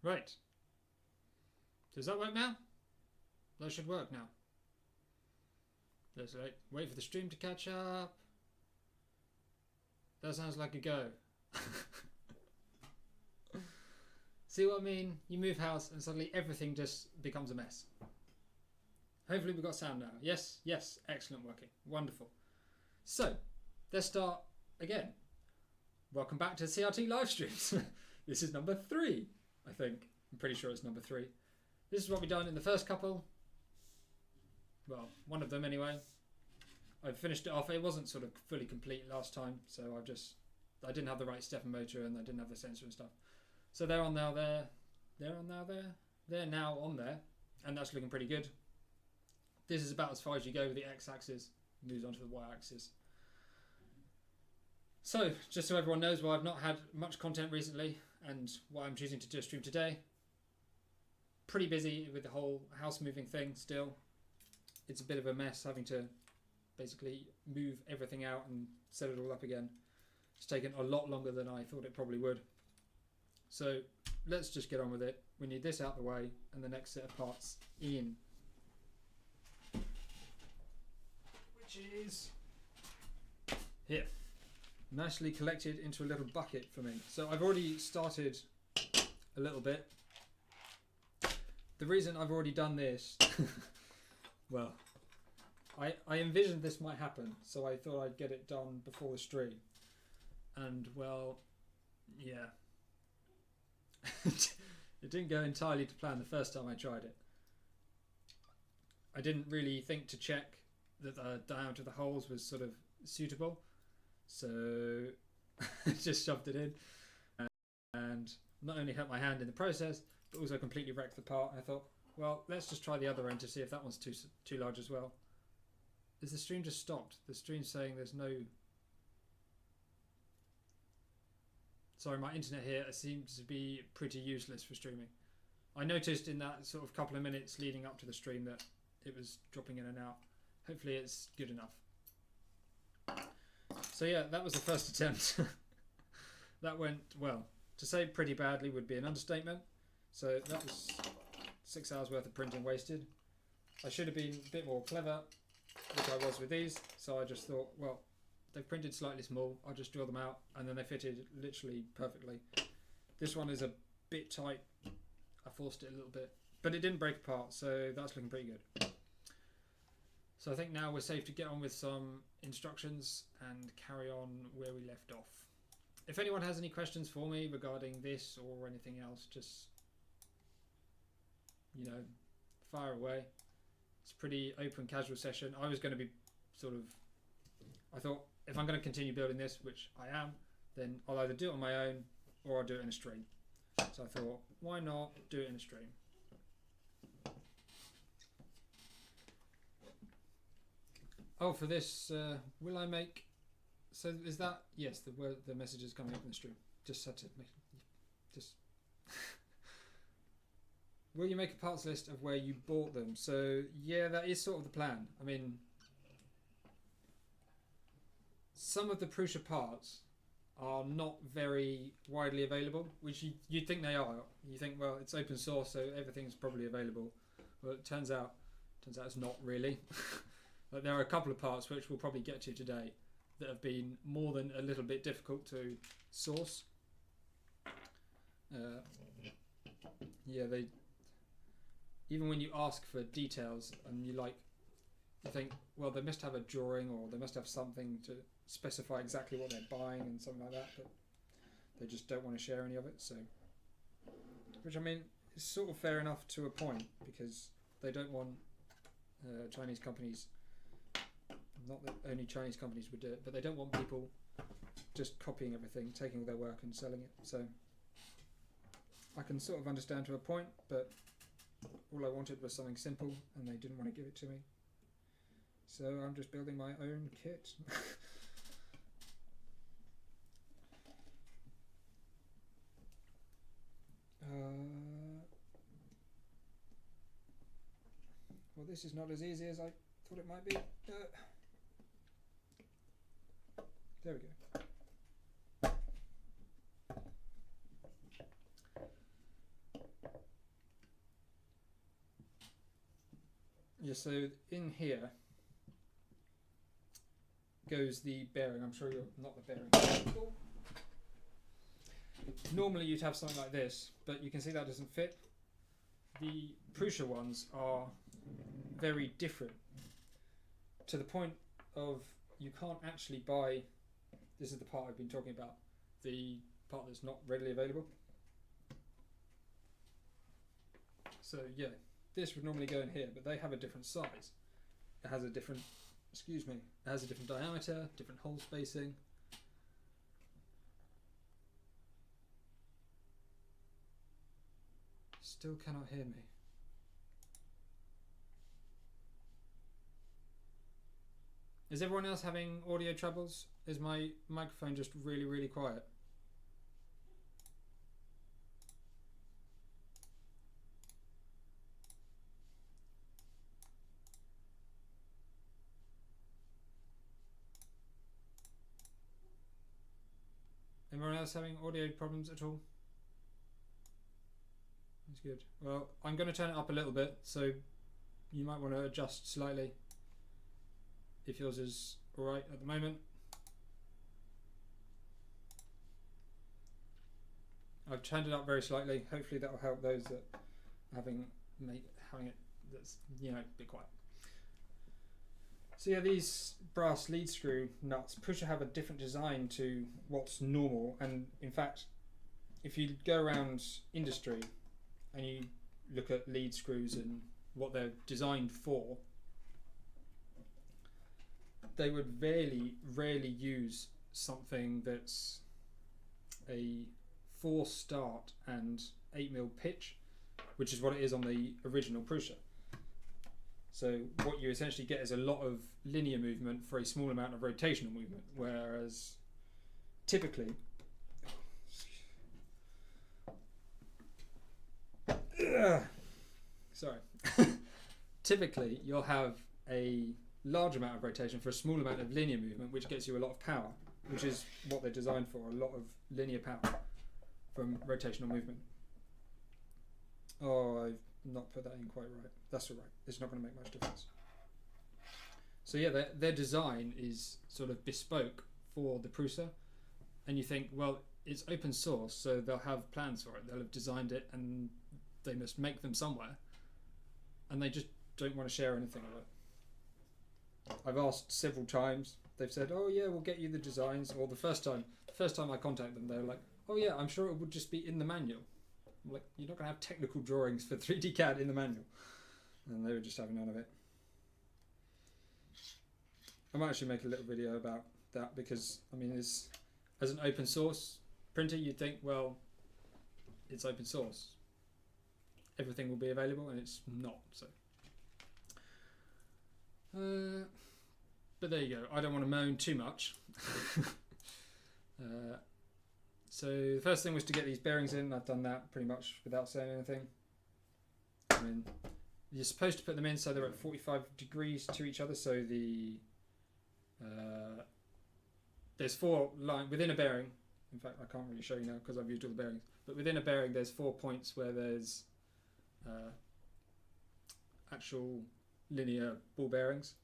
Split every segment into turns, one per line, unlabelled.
Right. Does that work now? That should work now. Let's wait for the stream to catch up. That sounds like a go. See what I mean? You move house and suddenly everything just becomes a mess. Hopefully we've got sound now. Yes, yes, excellent working. Wonderful. So, let's start again. Welcome back to CRT live streams. This is number 3, I think. I'm pretty sure it's number 3. This is what we've done in the first couple. Well, one of them anyway. I finished it off. It wasn't sort of fully complete last time, so I didn't have the right stepper motor and I didn't have the sensor and stuff. So they're on now there. They're on now there. They're now on there, and that's looking pretty good. This is about as far as you go with the x-axis. Moves on to the y-axis. So, just so everyone knows why I've not had much content recently and why I'm choosing to do a stream today. Pretty busy with the whole house moving thing still. It's a bit of a mess having to basically move everything out and set it all up again. It's taken a lot longer than I thought it probably would. So let's just get on with it. We need this out the way and the next set of parts in. Which is here. Nicely collected into a little bucket for me. So I've already started a little bit. The reason I've already done this, well, I envisioned this might happen, so I thought I'd get it done before the stream. And, well, yeah. It didn't go entirely to plan the first time I tried it. I didn't really think to check that the diameter of the holes was sort of suitable. So I just shoved it in. And not only hurt my hand in the process, but also completely wrecked the part. I thought, well, let's just try the other end to see if that one's too large as well. Is the stream just stopped? The stream's saying there's no... Sorry, my internet here seems to be pretty useless for streaming. I noticed in that sort of couple of minutes leading up to the stream that it was dropping in and out. Hopefully it's good enough. So yeah, that was the first attempt. That went, well, to say pretty badly would be an understatement. So that was 6 hours worth of printing wasted. I should have been a bit more clever, which I was with these. So I just thought, well, they've printed slightly small. I'll just drill them out, and then they fitted literally perfectly. This one is a bit tight. I forced it a little bit, but it didn't break apart, so that's looking pretty good. So I think now we're safe to get on with some instructions and carry on where we left off. If anyone has any questions for me regarding this or anything else, just, you know, fire away. It's a pretty open, casual session. I was going to be sort of, I thought if I'm going to continue building this, which I am, then I'll either do it on my own or I'll do it in a stream. So I thought, why not do it in a stream? Oh, for this, will I make... So is that... Yes, the message is coming up in the stream. Just had to make... Just... Will you make a parts list of where you bought them? So, yeah, that is sort of the plan. I mean... Some of the Prusa parts are not very widely available, which you'd think they are. You think, well, it's open source, so everything's probably available. Well, it turns out it's not really. But there are a couple of parts which we'll probably get to today that have been more than a little bit difficult to source. Yeah, they... Even when you ask for details and you think, well, they must have a drawing or they must have something to specify exactly what they're buying and something like that, but they just don't want to share any of it. So, which I mean is sort of fair enough to a point, because they don't want Chinese companies. Not that only Chinese companies would do it, but they don't want people just copying everything, taking all their work and selling it. So I can sort of understand to a point, but all I wanted was something simple and they didn't want to give it to me. So I'm just building my own kit. Well, this is not as easy as I thought it might be. There we go. Yeah, so in here goes the bearing. I'm sure you're not the bearing. Normally you'd have something like this, but you can see that doesn't fit. The Prusa ones are very different to the point of you can't actually buy. This is the part I've been talking about, the part that's not readily available. So yeah, this would normally go in here, but they have a different size. It has a different, excuse me, it has a different diameter, different hole spacing. Still cannot hear me. Is everyone else having audio troubles? Is my microphone just really, really quiet? Anyone else having audio problems at all? That's good. Well, I'm going to turn it up a little bit, so you might want to adjust slightly if yours is alright at the moment. I've turned it up very slightly. Hopefully that will help those that are having it that's, you know, a bit quiet. So yeah, these brass lead screw nuts, Prusa have a different design to what's normal, and in fact, if you go around industry and you look at lead screws and what they're designed for, they would rarely use something that's a 4 start and 8mm pitch, which is what it is on the original Prusa. So what you essentially get is a lot of linear movement for a small amount of rotational movement, whereas typically typically you'll have a large amount of rotation for a small amount of linear movement, which gets you a lot of power, which is what they're designed for, a lot of linear power from rotational movement. Oh, I've not put that in quite right. That's all right. It's not going to make much difference. So yeah, their design is sort of bespoke for the Prusa, and you think, well, it's open source, so they'll have plans for it. They'll have designed it, and they must make them somewhere, and they just don't want to share anything of it. I've asked several times. They've said, "Oh yeah, we'll get you the designs." Or the first time I contacted them, they were like, "Oh yeah, I'm sure it would just be in the manual." I'm like, "You're not going to have technical drawings for 3D CAD in the manual," and they were just having none of it. I might actually make a little video about that, because I mean, as an open source printer, you'd think, well, it's open source, everything will be available, and it's not. So, but there you go. I don't want to moan too much. So the first thing was to get these bearings in. I've done that pretty much without saying anything. I mean, you're supposed to put them in so they're at 45 degrees to each other. So there's 4 lines within a bearing. In fact, I can't really show you now because I've used all the bearings. But within a bearing, there's 4 points where there's actual linear ball bearings,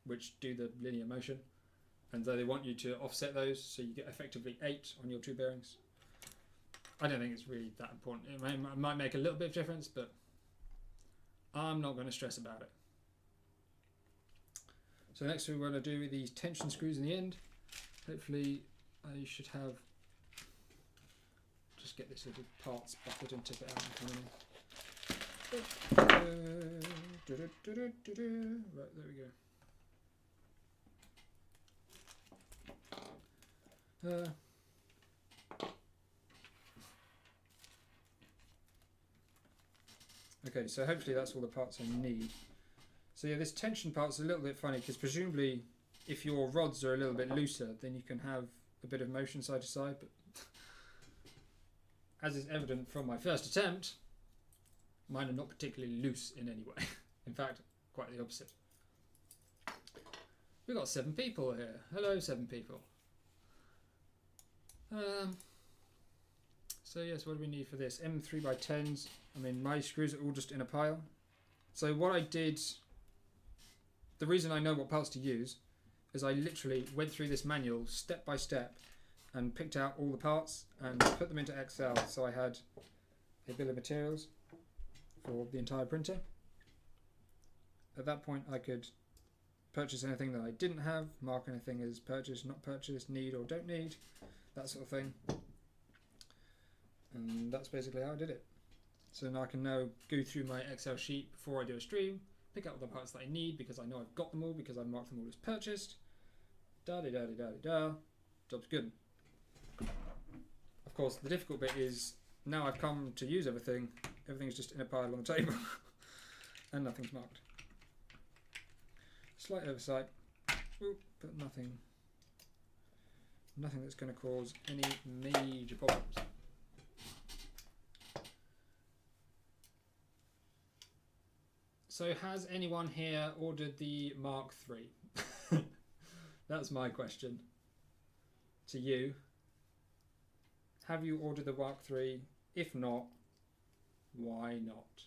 which do the linear motion. And so they want you to offset those, so you get effectively 8 on your 2 bearings. I don't think it's really that important. It might make a little bit of difference, but I'm not going to stress about it. So next we're going to do these tension screws in the end. Hopefully I should have, just get this little parts bucket and tip it out in front of me. Right, there we go. Okay, so hopefully that's all the parts I need. So yeah, this tension part's a little bit funny, because presumably if your rods are a little bit looser, then you can have a bit of motion side to side, but as is evident from my first attempt, mine are not particularly loose in any way. In fact, quite the opposite. We've got 7 people here. Hello, 7 people. So yes, what do we need for this? M3x10s. I mean, my screws are all just in a pile. So what I did the reason I know what parts to use is I literally went through this manual step by step and picked out all the parts and put them into Excel, so I had a bill of materials for the entire printer. At that point I could purchase anything that I didn't have, mark anything as purchased, not purchased, need or don't need, that sort of thing. And that's basically how I did it. So now I can now go through my Excel sheet before I do a stream, pick out all the parts that I need because I know I've got them all because I've marked them all as purchased. Da-di-da-di-da-di-da. Job's good. Of course, the difficult bit is now I've come to use everything, everything's just in a pile on the table and nothing's marked. Slight oversight, but nothing that's going to cause any major problems. So has anyone here ordered the Mark III? That's my question to you. Have you ordered the Mark III? If not, why not?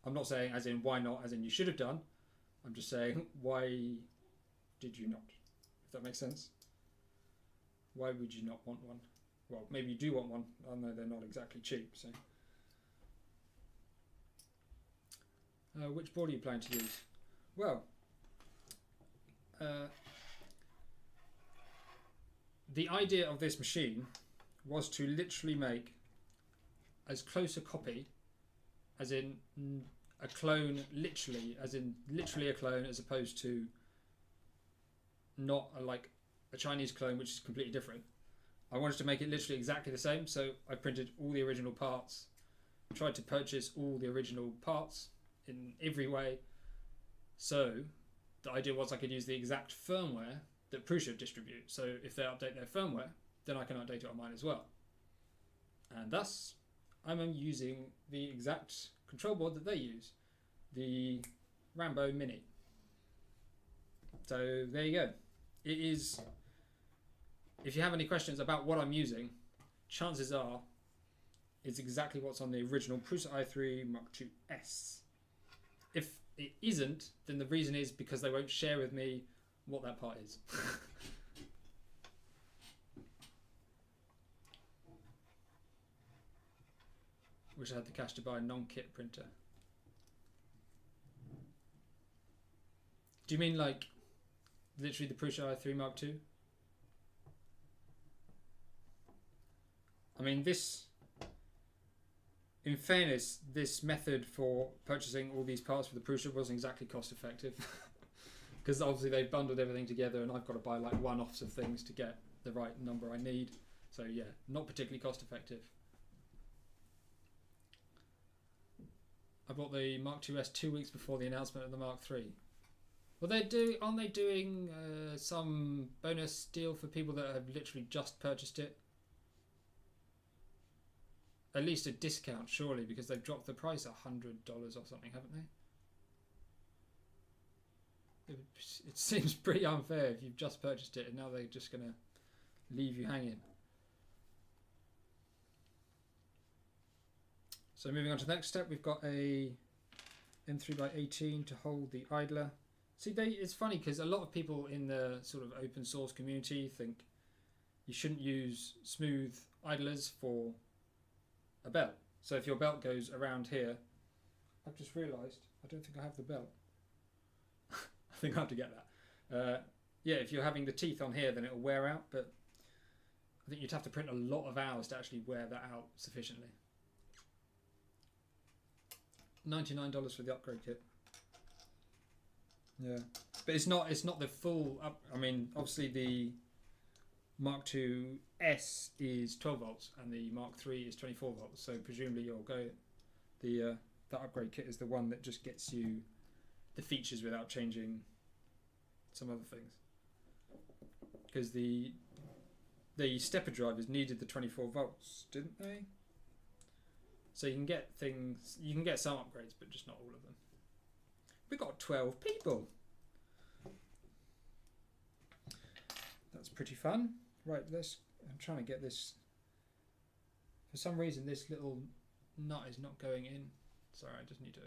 I'm not saying as in why not, as in you should have done. I'm just saying why did you not? If that makes sense. Why would you not want one? Well, maybe you do want one. I know they're not exactly cheap, so. Which board are you planning to use? Well, the idea of this machine was to literally make as close a copy, as in a clone, literally, as in literally a clone, as opposed to not like a Chinese clone, which is completely different. I wanted to make it literally exactly the same, so I printed all the original parts, tried to purchase all the original parts in every way. So the idea was I could use the exact firmware that Prusa distribute. So if they update their firmware, then I can update it on mine as well. And thus, I'm using the exact control board that they use, the Rambo Mini. So there you go. It is, if you have any questions about what I'm using, chances are it's exactly what's on the original Prusa i3 Mk2s. If it isn't, then the reason is because they won't share with me what that part is. Wish I had the cash to buy a non-kit printer. Do you mean like literally the Prusa i3 Mark II? I mean, this, in fairness, this method for purchasing all these parts for the Prusa wasn't exactly cost effective. Because obviously they've bundled everything together and I've got to buy like one-offs of things to get the right number I need. So yeah, not particularly cost effective. I bought the Mk2s 2 weeks before the announcement of the Mark III. Well, aren't they doing some bonus deal for people that have literally just purchased it? At least a discount, surely, because they've dropped the price $100 or something, haven't they? It seems pretty unfair if you've just purchased it and now they're just going to leave you hanging. So moving on to the next step, we've got a M3x18 to hold the idler. See, it's funny because a lot of people in the sort of open source community think you shouldn't use smooth idlers for a belt. So if your belt goes around here, I've just realised I don't think I have the belt. I think I have to get that. Yeah, if you're having the teeth on here, then it'll wear out, but I think you'd have to print a lot of hours to actually wear that out sufficiently. $99 for the upgrade kit. Yeah, but it's not the full up. I mean, obviously the Mk2s is 12 volts and the Mark III is 24 volts. So presumably you'll go the upgrade kit is the one that just gets you the features without changing some other things. Because the stepper drivers needed the 24 volts, didn't they? So you can get things, you can get some upgrades, but just not all of them. We got 12 people. That's pretty fun. Right, I'm trying to get this. For some reason, this little nut is not going in. Sorry, I just need to.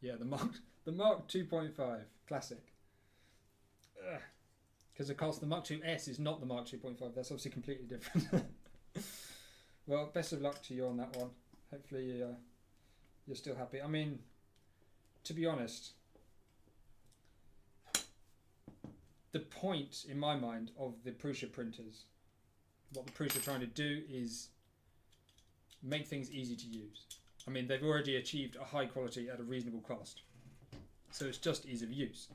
Yeah, the Mark 2.5 classic. Because of course the Mark 2s is not the Mark 2.5. That's obviously completely different. Well, best of luck to you on that one. Hopefully you're still happy. I mean, to be honest, the point in my mind of the Prusa printers, what the Prusa are trying to do is make things easy to use. I mean, they've already achieved a high quality at a reasonable cost, so it's just ease of use.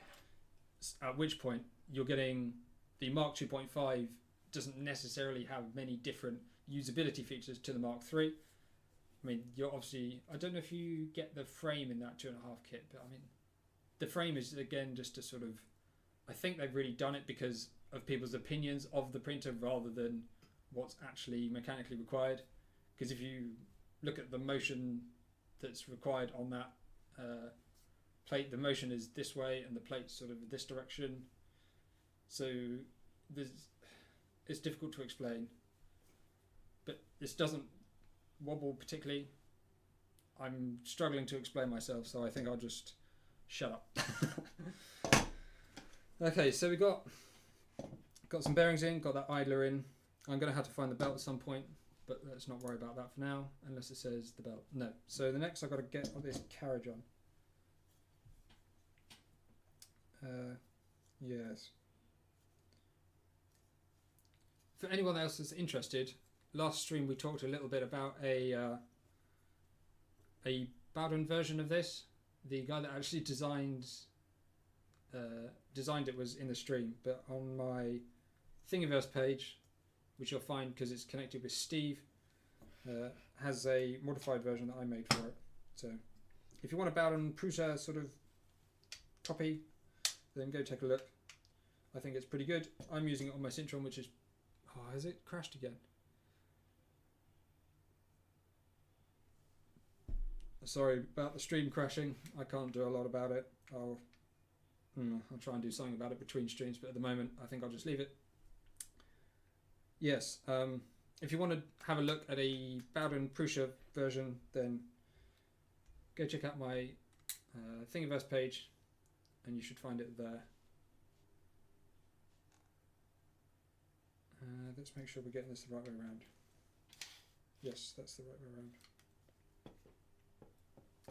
At which point you're getting the Mark 2.5 doesn't necessarily have many different usability features to the Mark 3. I mean, you're obviously, I don't know if you get the frame in that 2.5 kit, but I mean, the frame is again just a sort of, I think they've really done it because of people's opinions of the printer rather than what's actually mechanically required. Because if you look at the motion that's required on that plate, the motion is this way and the plate's sort of this direction. So it's difficult to explain. But this doesn't wobble particularly. I'm struggling to explain myself, so I think I'll just shut up. Okay, so we got some bearings in, got that idler in. I'm going to have to find the belt at some point, but let's not worry about that for now, unless it says the belt. No. So the next I've got to get this carriage on. Yes. For anyone else that's interested, last stream we talked a little bit about a Bowden version of this. The guy that actually designed it was in the stream, but on my Thingiverse page, which you'll find because it's connected with S.T.E.V.E, has a modified version that I made for it. So if you want a Bowden Prusa sort of copy, then go take a look. I think it's pretty good. I'm using it on my Syntron, which is... Oh, has it crashed again? Sorry about the stream crashing. I can't do a lot about it. I'll try and do something about it between streams, but at the moment I think I'll just leave it. Yes, if you want to have a look at a Bowden Prusa version, then go check out my Thingiverse page and you should find it there. Let's make sure we're getting this the right way around. Yes, that's the right way around.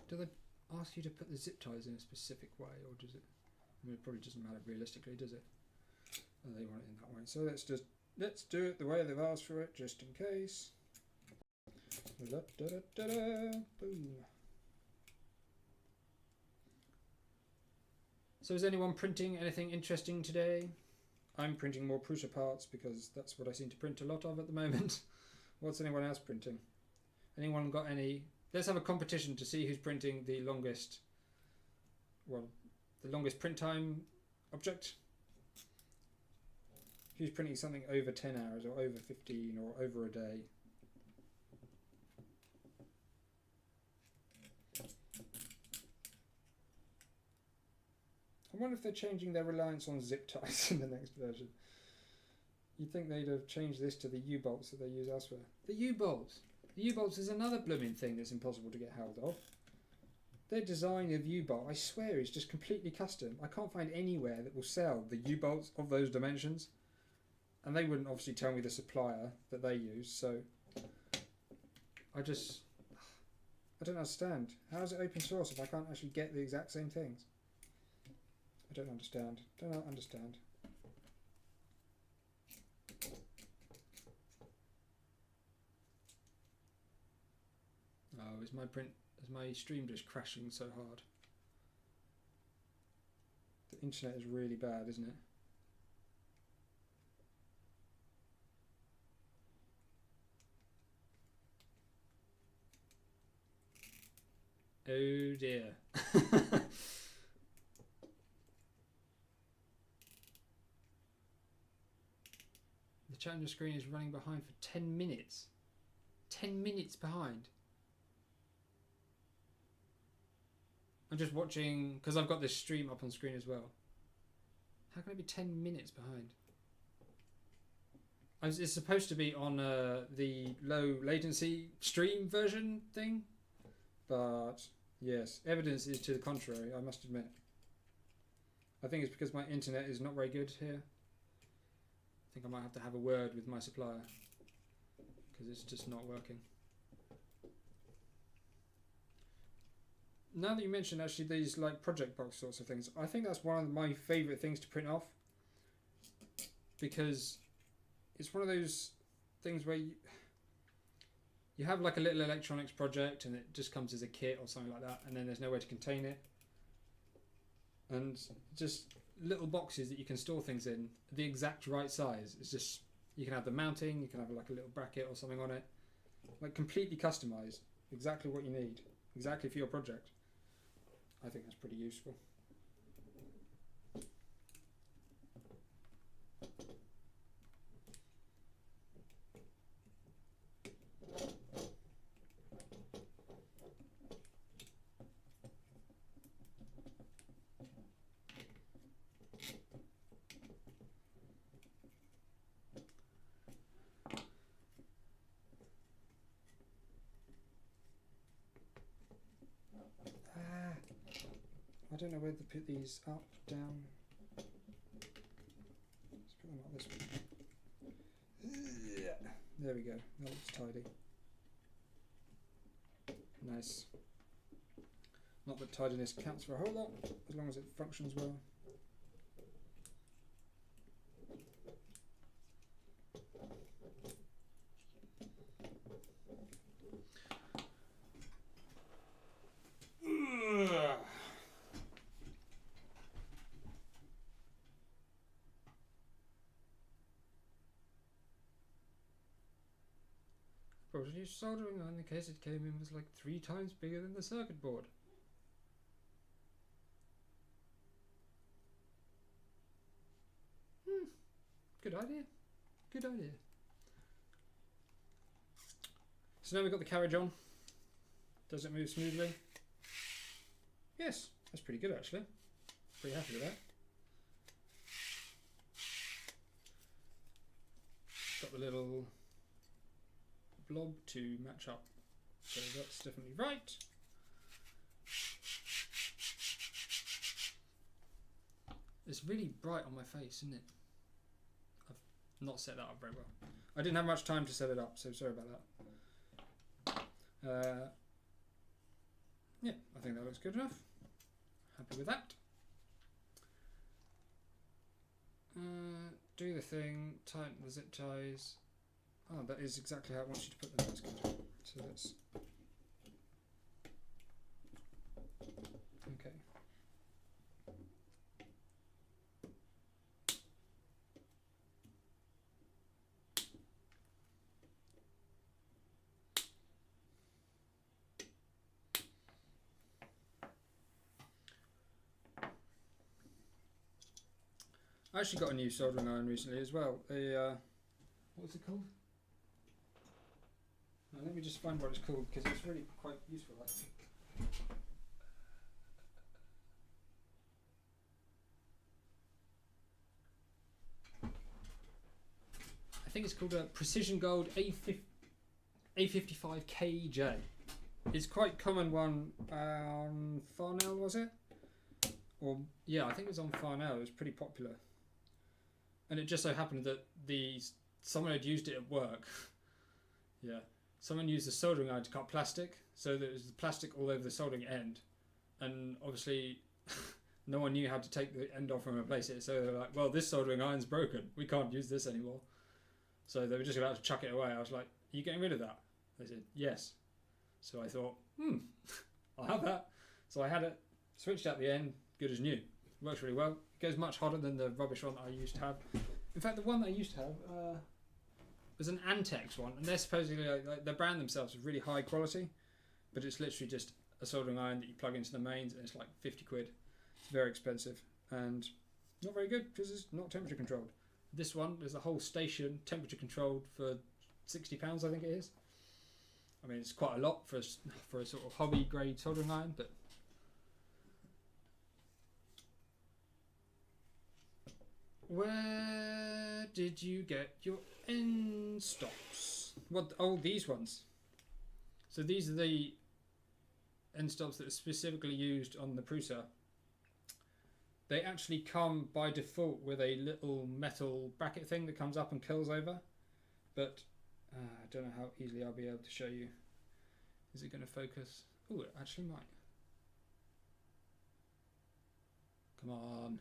Do they ask you to put the zip ties in a specific way, or does it? I mean, it probably doesn't matter realistically, does it? Oh, they want it in that way. So let's do it the way they've asked for it, just in case. Boom. So is anyone printing anything interesting today? I'm printing more Prusa parts because that's what I seem to print a lot of at the moment. What's anyone else printing? Anyone got any? Let's have a competition to see who's printing the longest print time object. Who's printing something over 10 hours or over 15 or over a day? I wonder if they're changing their reliance on zip ties in the next version. You'd think they'd have changed this to the U-bolts that they use elsewhere. The U-bolts! The U-bolts is another blooming thing that's impossible to get hold of. Their design of U-bolt, I swear, is just completely custom. I can't find anywhere that will sell the U-bolts of those dimensions. And they wouldn't obviously tell me the supplier that they use, so I don't understand. How is it open source if I can't actually get the exact same things? I don't understand. Do not understand. Oh, is my stream just crashing so hard? The internet is really bad, isn't it? Oh dear. The chat on your screen is running behind for 10 minutes. 10 minutes behind. I'm just watching, because I've got this stream up on screen as well. How can it be 10 minutes behind? It's supposed to be on the low latency stream version thing, but Yes, evidence is to the contrary, I must admit. I think it's because my internet is not very good here. I think I might have to have a word with my supplier because it's just not working. Now that you mentioned actually these like project box sorts of things, I think that's one of my favourite things to print off, because it's one of those things where you have like a little electronics project and it just comes as a kit or something like that, and then there's nowhere to contain it, and just little boxes that you can store things in the exact right size. It's just, you can have the mounting, you can have like a little bracket or something on it, like completely customized, exactly what you need, exactly for your project. I think that's pretty useful. I don't know whether to put these up, down. Let's put them up this way. There we go. That looks tidy. Nice. Not that tidiness counts for a whole lot, as long as it functions well. Probably soldering on the case it came in was like 3 times bigger than the circuit board. Good idea. Good idea. So now we've got the carriage on. Does it move smoothly? Yes, that's pretty good actually. Pretty happy with that. Got the little blob to match up, so that's definitely right. It's really bright on my face, isn't it? I've not set that up very well. I didn't have much time to set it up, so sorry about that. Yeah, I think that looks good enough. Happy with that. Do the thing, tighten the zip ties. Oh, that is exactly how it wants you to put them. That's good. So let's. Okay. I actually got a new soldering iron recently as well. What's it called? Now, let me just find what it's called because it's really quite useful. I think it's called a Precision Gold A55KJ. It's quite common one on Farnell, was it? Or yeah, I think it was on Farnell. It was pretty popular. And it just so happened that someone had used it at work. Yeah, someone used the soldering iron to cut plastic, so there was plastic all over the soldering end, and obviously no one knew how to take the end off and replace it. So they were like, "Well, this soldering iron's broken. We can't use this anymore." So they were just about to chuck it away. I was like, "Are you getting rid of that?" They said, "Yes." So I thought, I'll have that. So I had it, switched out the end, good as new. Works really well. It goes much hotter than the rubbish one that I used to have. In fact, the one that I used to have was an Antex one, and they're supposedly like they brand themselves as really high quality, but it's literally just a soldering iron that you plug into the mains, and it's like 50 quid. It's very expensive and not very good because it's not temperature controlled. This one, there's a whole station temperature controlled for £60, I think it is. I mean, it's quite a lot for a sort of hobby grade soldering iron, but where did you get your end stops? What? Oh, these ones. So these are the end stops that are specifically used on the Prusa, they actually come by default with a little metal bracket thing that comes up and curls over. But I don't know how easily I'll be able to show you. Is it going to focus? Oh, it actually might. Come on.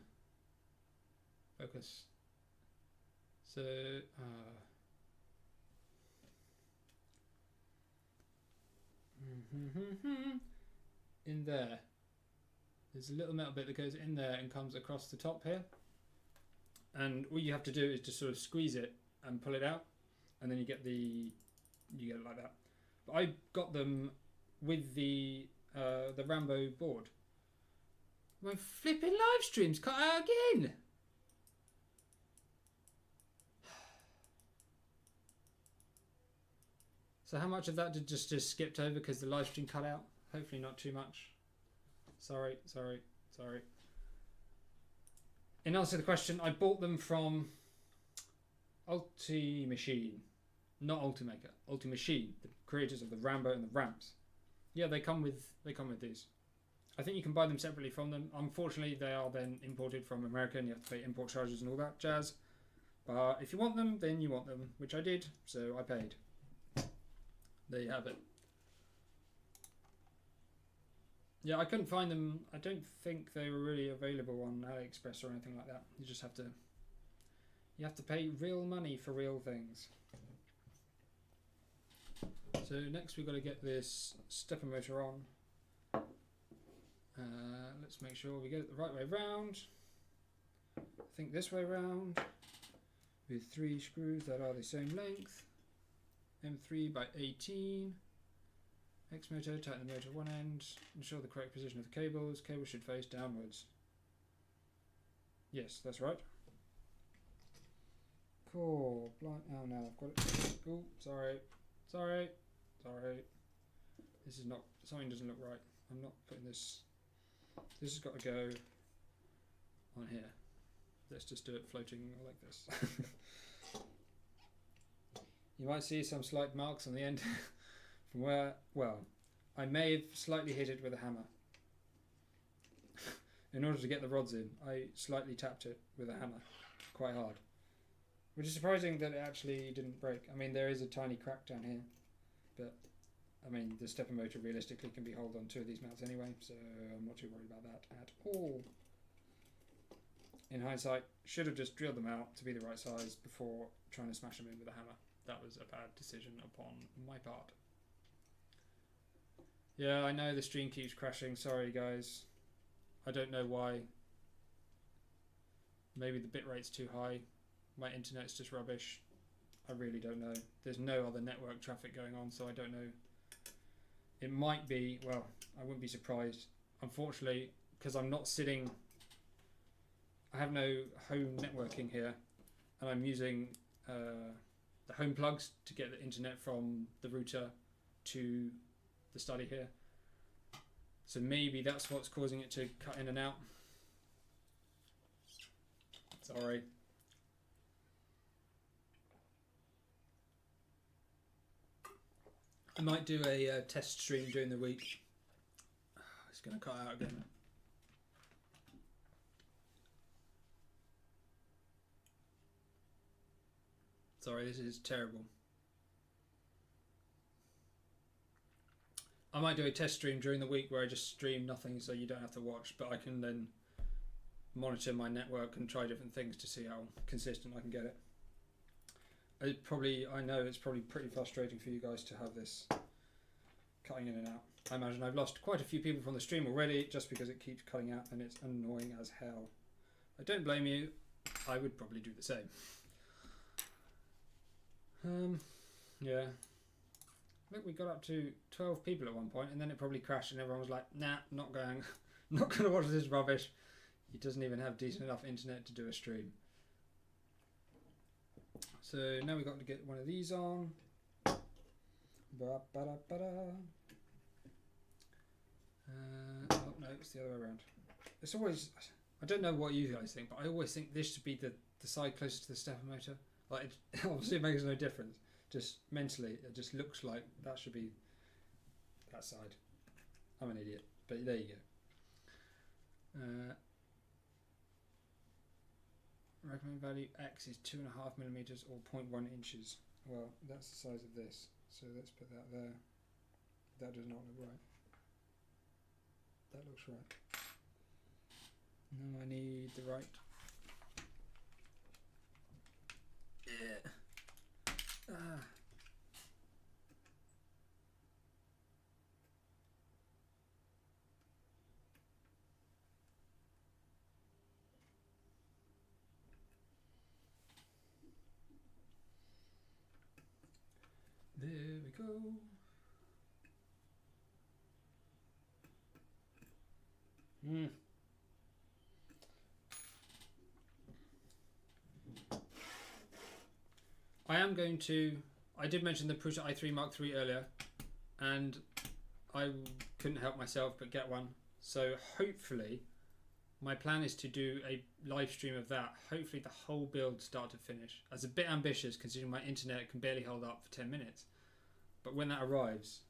Focus. So, in there, there's a little metal bit that goes in there and comes across the top here. And all you have to do is just sort of squeeze it and pull it out, and then you get it like that. But I got them with the Rambo board. My flipping live stream's cut out again. So how much of that did just skipped over because the live stream cut out? Hopefully not too much. Sorry. In answer to the question, I bought them from Ultimachine, not Ultimaker. Ultimachine, the creators of the Rambo and the Ramps. Yeah, they come with these. I think you can buy them separately from them. Unfortunately, they are then imported from America, and you have to pay import charges and all that jazz. But if you want them, then you want them, which I did, so I paid. There you have it. Yeah, I couldn't find them. I don't think they were really available on AliExpress or anything like that. You just have to pay real money for real things. So next we've got to get this stepper motor on. Let's make sure we get it the right way round. I think this way round, with 3 screws that are the same length. M3 by 18. X motor, tighten the motor at one end. Ensure the correct position of the cables. Cable should face downwards. Yes, that's right. Cool. Oh no, I've got it. Oh, sorry. This is not. Something doesn't look right. I'm not putting this. This has got to go on here. Let's just do it floating like this. You might see some slight marks on the end from where, well, I may have slightly hit it with a hammer. In order to get the rods in, I slightly tapped it with a hammer, quite hard. Which is surprising that it actually didn't break. I mean, there is a tiny crack down here, but I mean, the stepper motor realistically can be held on 2 of these mounts anyway, so I'm not too worried about that at all. In hindsight, should have just drilled them out to be the right size before trying to smash them in with a hammer. That was a bad decision upon my part. Yeah, I know the stream keeps crashing. Sorry, guys. I don't know why. Maybe the bitrate's too high. My internet's just rubbish. I really don't know. There's no other network traffic going on, so I don't know. It might be, well, I wouldn't be surprised. Unfortunately, because I'm not sitting... I have no home networking here, and I'm using the home plugs to get the internet from the router to the study here. So maybe that's what's causing it to cut in and out. Sorry. I might do a test stream during the week. It's going to cut out again. Sorry, this is terrible. I might do a test stream during the week where I just stream nothing so you don't have to watch, but I can then monitor my network and try different things to see how consistent I can get it. I know it's probably pretty frustrating for you guys to have this cutting in and out. I imagine I've lost quite a few people from the stream already just because it keeps cutting out and it's annoying as hell. I don't blame you. I would probably do the same. Yeah. Look, we got up to 12 people at one point, and then it probably crashed, and everyone was like, "Nah, not going, not going to watch this rubbish." He doesn't even have decent enough internet to do a stream. So now we've got to get one of these on. Oh no, it's the other way around. It's always, I don't know what you guys think, but I always think this should be the side closest to the stepper motor. Like, obviously it makes no difference. Just mentally, it just looks like that should be that side. I'm an idiot, but there you go. Recommended value X is 2.5 millimeters or 0.1 inches. Well, that's the size of this, so let's put that there. That does not look right. That looks right. Now I need the right. Yeah. Ah. There we go. I am going to. I did mention the Prusa i3 Mark III earlier, and I couldn't help myself but get one. So hopefully, my plan is to do a live stream of that. Hopefully, the whole build start to finish. That's a bit ambitious considering my internet can barely hold up for 10 minutes. But when that arrives,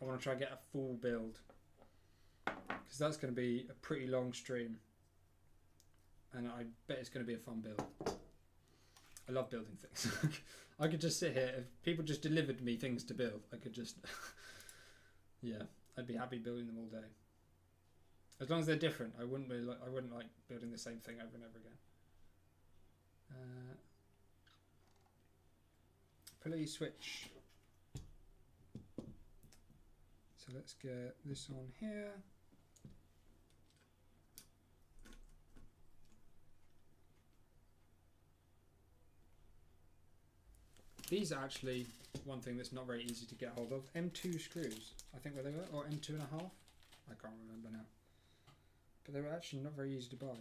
I want to try and get a full build, because that's going to be a pretty long stream, and I bet it's going to be a fun build. I love building things. I could just sit here. If people just delivered me things to build, I could just yeah, I'd be happy building them all day. As long as they're different, I wouldn't like building the same thing over and over again. Pulley switch. So let's get this on here. These are actually one thing that's not very easy to get hold of. M2 screws, I think where they were, or M2.5. I can't remember now. But they were actually not very easy to buy.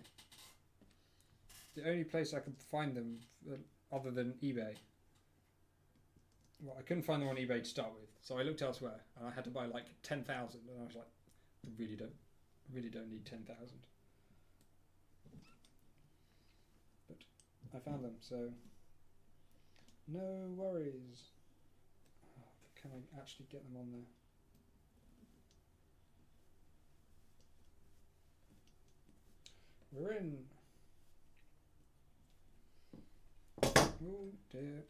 The only place I could find them other than eBay. Well, I couldn't find them on eBay to start with, so I looked elsewhere, and I had to buy like 10,000, and I was like, I really don't need 10,000. But I found them, so no worries. Oh, can I actually get them on there? We're in. Oh dear.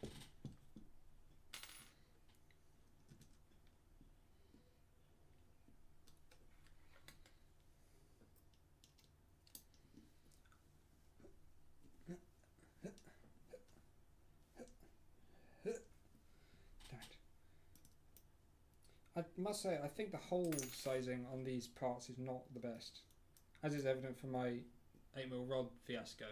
I must say, I think the hole sizing on these parts is not the best, as is evident from my 8mm rod fiasco.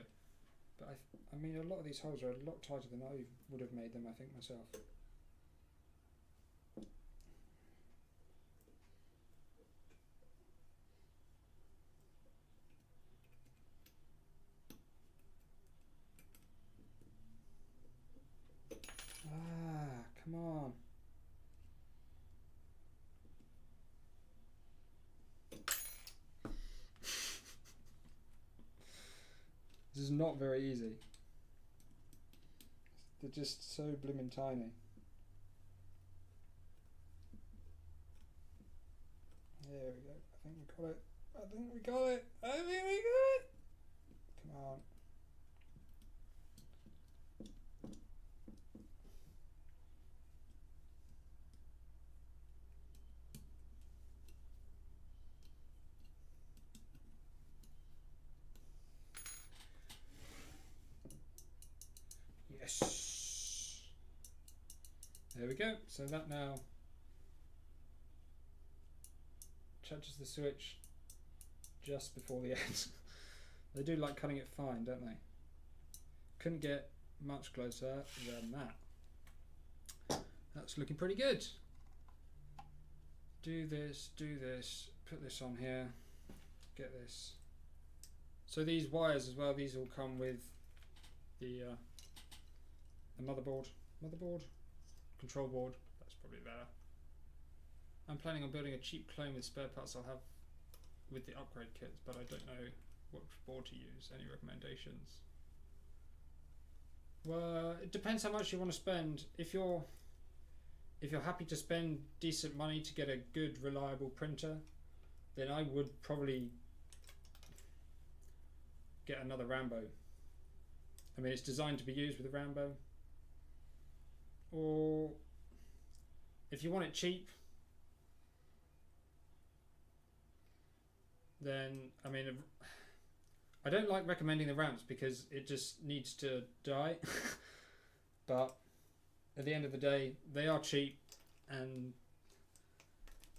But I mean, a lot of these holes are a lot tighter than I would have made them, I think, myself. Ah, come on. This is not very easy. They're just so blimmin' tiny. There we go. I think we got it. I think we got it. Come on. Yes. There we go. So that now touches the switch just before the end. They do like cutting it fine, don't they? Couldn't get much closer than that. That's looking pretty good. Do this, put this on here, get this. So these wires as well, these all come with the motherboard, control board, that's probably better. I'm planning on building a cheap clone with spare parts I'll have with the upgrade kits, but I don't know what board to use. Any recommendations? Well, it depends how much you want to spend. If you're happy to spend decent money to get a good, reliable printer, then I would probably get another Rambo. I mean, it's designed to be used with a Rambo. Or if you want it cheap, then I mean, I don't like recommending the ramps because it just needs to die. But at the end of the day, they are cheap, and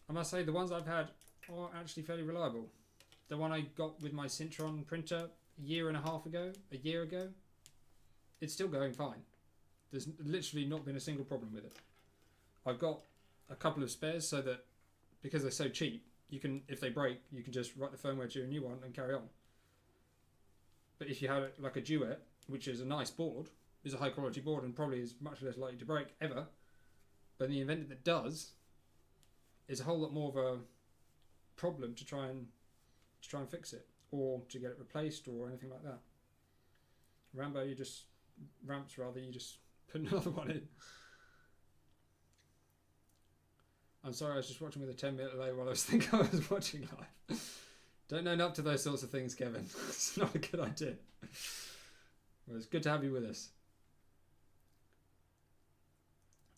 I must say the ones I've had are actually fairly reliable. The one I got with my Syntron printer a year ago, it's still going fine. There's literally not been a single problem with it. I've got a couple of spares so that because they're so cheap, you can, if they break, you can just write the firmware to a new one and carry on. But if you had like a Duet, which is a nice board, is a high quality board and probably is much less likely to break ever, but in the event that it does, it's a whole lot more of a problem to try and fix it or to get it replaced or anything like that. Ramps, you just put another one in. I'm sorry, I was just watching with a 10-minute delay while I was watching live. Don't own up to those sorts of things, Kevin. It's not a good idea. Well, it's good to have you with us.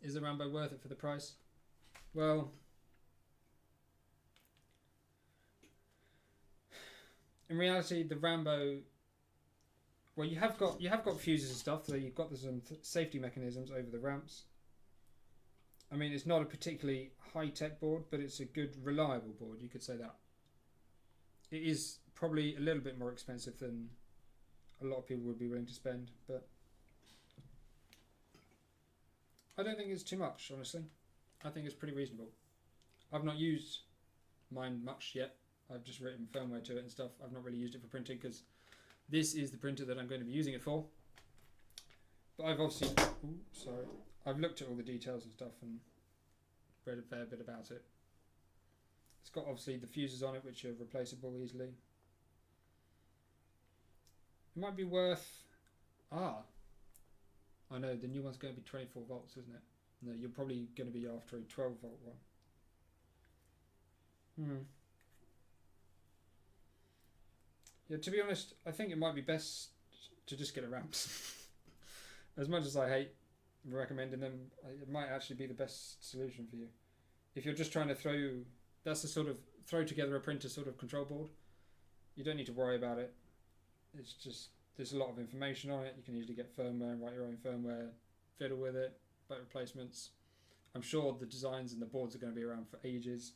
Is the Rambo worth it for the price? Well, in reality, the Rambo. Well, you have got fuses and stuff, so you've got some safety mechanisms over the ramps. I mean, it's not a particularly high-tech board, but it's a good, reliable board. You could say that. It is probably a little bit more expensive than a lot of people would be willing to spend, but I don't think it's too much, honestly. I think it's pretty reasonable. I've not used mine much yet. I've just written firmware to it and stuff. I've not really used it for printing because this is the printer that I'm going to be using it for. But I've obviously, I've looked at all the details and stuff and read a fair bit about it. It's got obviously the fuses on it, which are replaceable easily. It might be worth. I know the new one's going to be 24 volts, isn't it? No, you're probably going to be after a 12 volt one. Yeah, to be honest, I think it might be best to just get a ramps. As much as I hate recommending them, it might actually be the best solution for you. If you're just trying to throw together a printer sort of control board, you don't need to worry about it. It's just, there's a lot of information on it. You can easily get firmware and write your own firmware, fiddle with it, buy replacements. I'm sure the designs and the boards are going to be around for ages.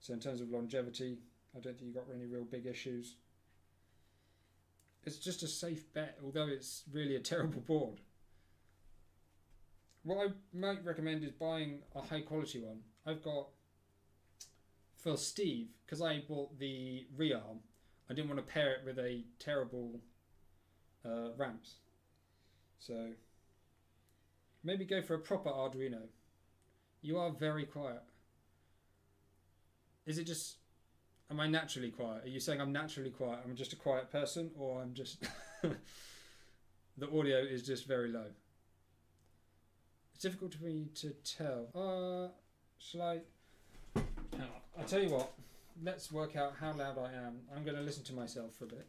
So in terms of longevity, I don't think you've got any real big issues. It's just a safe bet, although it's really a terrible board. What I might recommend is buying a high quality one. I've got, for S.T.E.V.E, because I bought the rearm, I didn't want to pair it with a terrible ramps. So maybe go for a proper Arduino. You are very quiet. Is it just, am I naturally quiet? Are you saying I'm naturally quiet? I'm just a quiet person, or I'm just the audio is just very low? It's difficult for me to tell. Shall I? Hang on. I'll tell you what. Let's work out how loud I am. I'm going to listen to myself for a bit.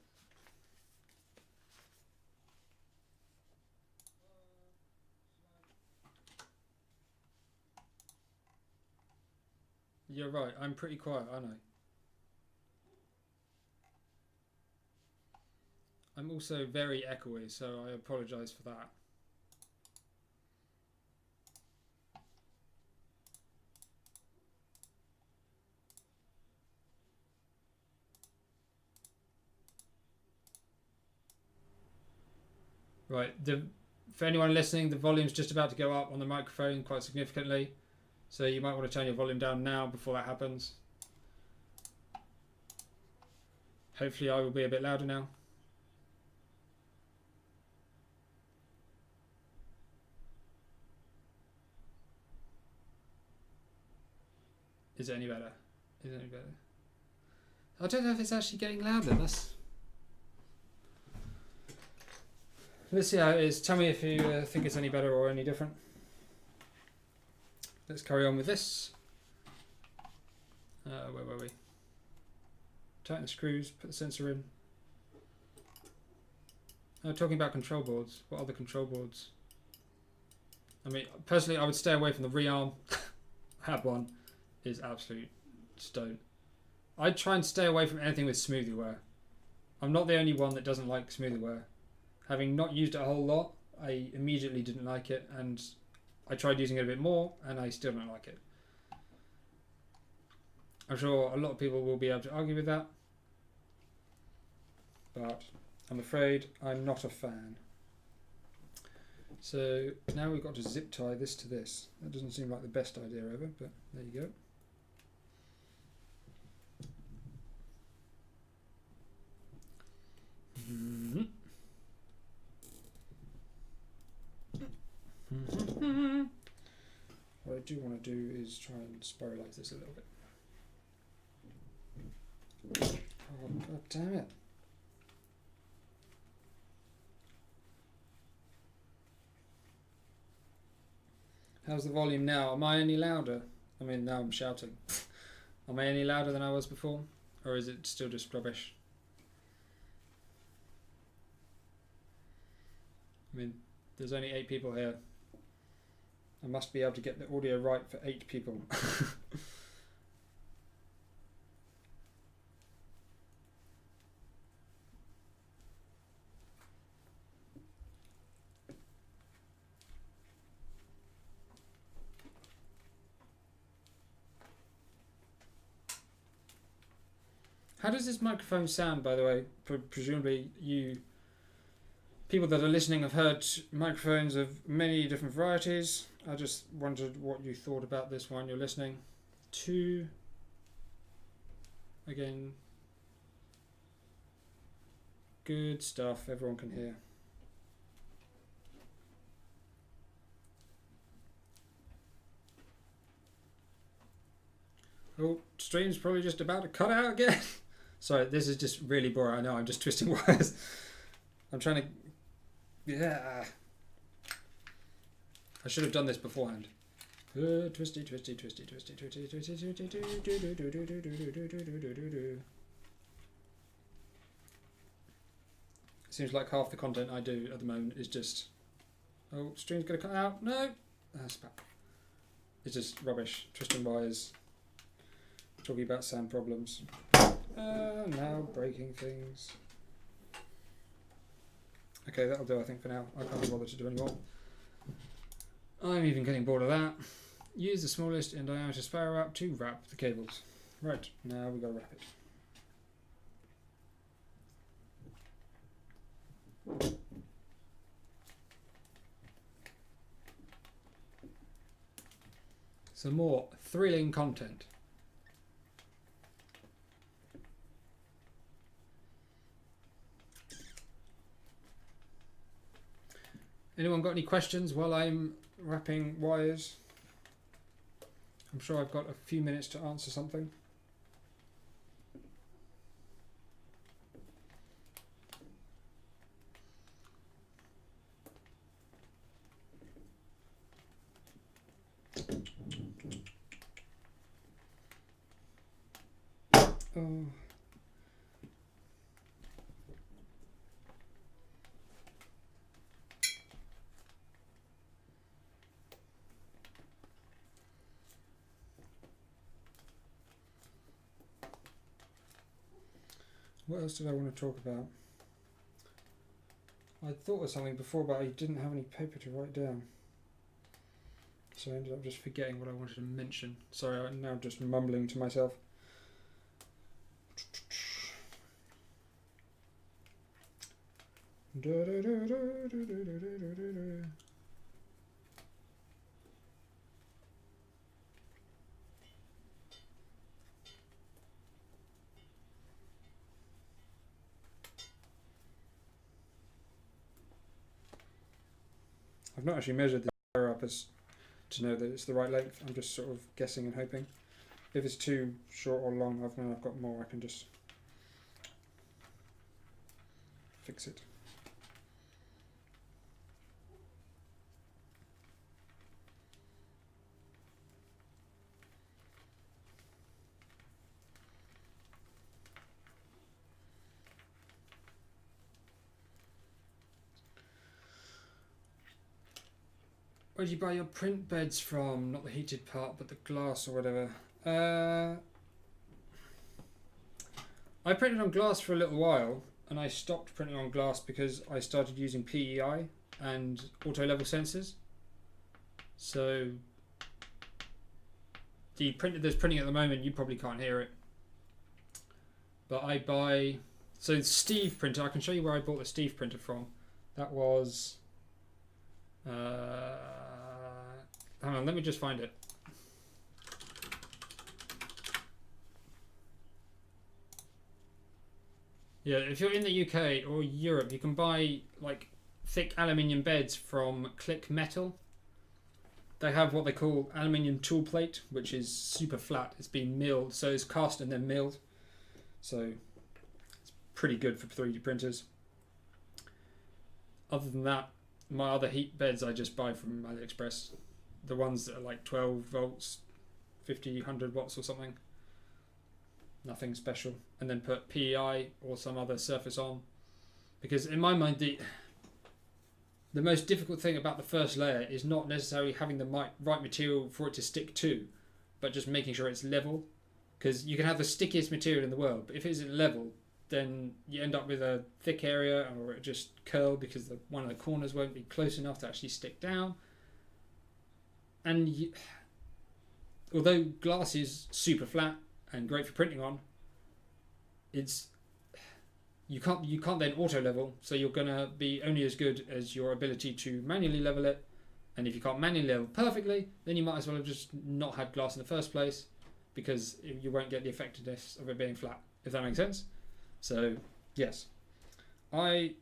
You're right. I'm pretty quiet, aren't I? I'm also very echoey, so I apologise for that. Right, for anyone listening, the volume's just about to go up on the microphone quite significantly, so you might want to turn your volume down now before that happens. Hopefully I will be a bit louder now. Is it any better? Is it any better? I don't know if it's actually getting louder. Let's see how it is. Tell me if you think it's any better or any different. Let's carry on with this. Where were we? tighten the screws, put the sensor in. Talking about control boards, what other control boards? I mean, personally, I would stay away from the rearm. I have one. Is absolute stone. I'd try and stay away from anything with smoothie wear. I'm not the only one that doesn't like smoothie wear. Having not used it a whole lot, I immediately didn't like it, and I tried using it a bit more, and I still don't like it. I'm sure a lot of people will be able to argue with that, but I'm afraid I'm not a fan. So now we've got to zip tie this to this. That doesn't seem like the best idea ever, but there you go. What I do want to do is try and spiralize this a little bit. Oh, god damn it. How's the volume now? Am I any louder? I mean, now I'm shouting. Am I any louder than I was before? Or is it still just rubbish? I mean, there's only 8 people here. I must be able to get the audio right for 8 people. How does this microphone sound, by the way? Presumably you people that are listening have heard microphones of many different varieties. I just wondered what you thought about this one you're listening to. Again, good stuff, everyone can hear. Oh, stream's probably just about to cut out again. Sorry, this is just really boring. I know, I'm just twisting wires. I'm trying to... Yeah. I should have done this beforehand. Twisty, twisty, twisty, twisty, twisty, twisty, twisty, seems like half the content I do at the moment is just... Oh, stream's going to cut out. No! That's bad. It's just rubbish. Twisting wires. Talking about sound problems. Now breaking things. Okay, that'll do I think for now. I can't be bothered to do any more. I'm even getting bored of that. Use the smallest in diameter spiral wrap to wrap the cables. Right, now we've got to wrap it. Some more thrilling content. Anyone got any questions while I'm wrapping wires? I'm sure I've got a few minutes to answer something. Oh. What else did I want to talk about? I thought of something before, but I didn't have any paper to write down. So I ended up just forgetting what I wanted to mention. Sorry, I'm now just mumbling to myself. I've not actually measured the wire up as to know that it's the right length. I'm just sort of guessing and hoping. If it's too short or long, when I've got more, I can just fix it. Where do you buy your print beds from? Not the heated part, but the glass or whatever. I printed on glass for a little while, and I stopped printing on glass because I started using PEI and auto level sensors. So the printer that's printing at the moment, you probably can't hear it. But I buy... So the S.T.E.V.E printer, I can show you where I bought the S.T.E.V.E printer from. That was... hang on, let me just find it. Yeah, if you're in the UK or Europe, you can buy like thick aluminium beds from Click Metal. They have what they call aluminium tool plate, which is super flat. It's been milled, so it's cast and then milled. So it's pretty good for 3D printers. Other than that, my other heat beds I just buy from AliExpress. The ones that are like 12 volts, 50, 100 watts or something. Nothing special. And then put PEI or some other surface on. Because in my mind, the most difficult thing about the first layer is not necessarily having the right material for it to stick to, but just making sure it's level. Because you can have the stickiest material in the world, but if it isn't level, then you end up with a thick area, or it just curl because one of the corners won't be close enough to actually stick down. And although glass is super flat and great for printing on, you can't then auto level, so you're gonna be only as good as your ability to manually level it. And if you can't manually level perfectly, then you might as well have just not had glass in the first place, because you won't get the effectiveness of it being flat, if that makes sense. So yes, my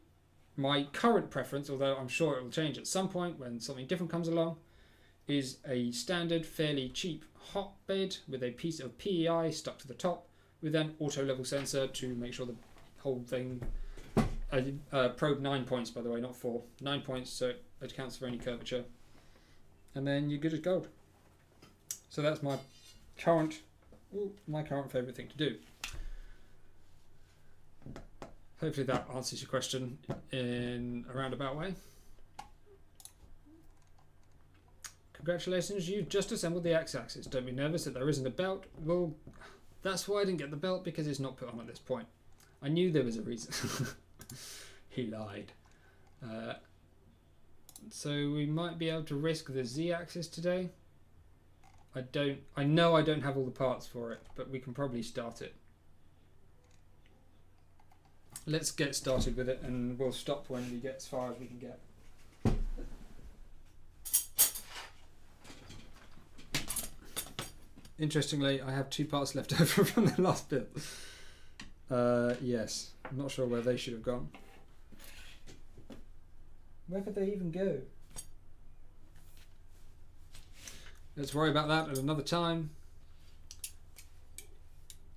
current preference, although I'm sure it will change at some point when something different comes along, is a standard, fairly cheap hot bed with a piece of PEI stuck to the top with an auto level sensor to make sure the whole thing... I probe 9 points, by the way, not 4. 9 points, so it accounts for any curvature. And then you're good as gold. So that's my current favourite thing to do. Hopefully that answers your question in a roundabout way. Congratulations, you've just assembled the X-axis. Don't be nervous that there isn't a belt. Well, that's why I didn't get the belt, because it's not put on at this point. I knew there was a reason. He lied. So we might be able to risk the Z-axis today. I know I don't have all the parts for it, but we can probably start it. Let's get started with it, and we'll stop when we get as far as we can get. Interestingly, I have 2 parts left over from the last build. Yes, I'm not sure where they should have gone. Where could they even go? Let's worry about that at another time.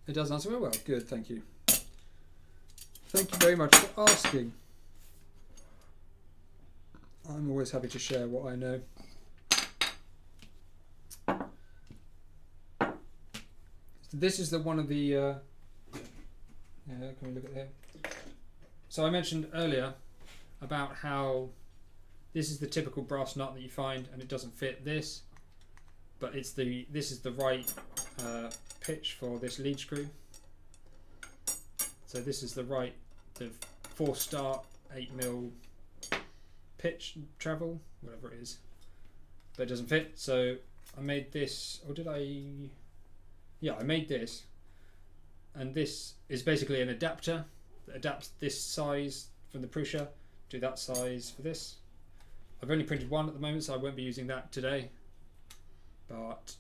It does answer very well. Good, thank you. Thank you very much for asking. I'm always happy to share what I know. This is one of the... can we look at here? So I mentioned earlier about how this is the typical brass nut that you find, and it doesn't fit this, but this is the right pitch for this lead screw. So this is the 4-star 8mm pitch travel, whatever it is, but it doesn't fit. So I made this, or did I? Yeah, I made this, and this is basically an adapter that adapts this size from the Prusa to that size for this. I've only printed one at the moment, so I won't be using that today, but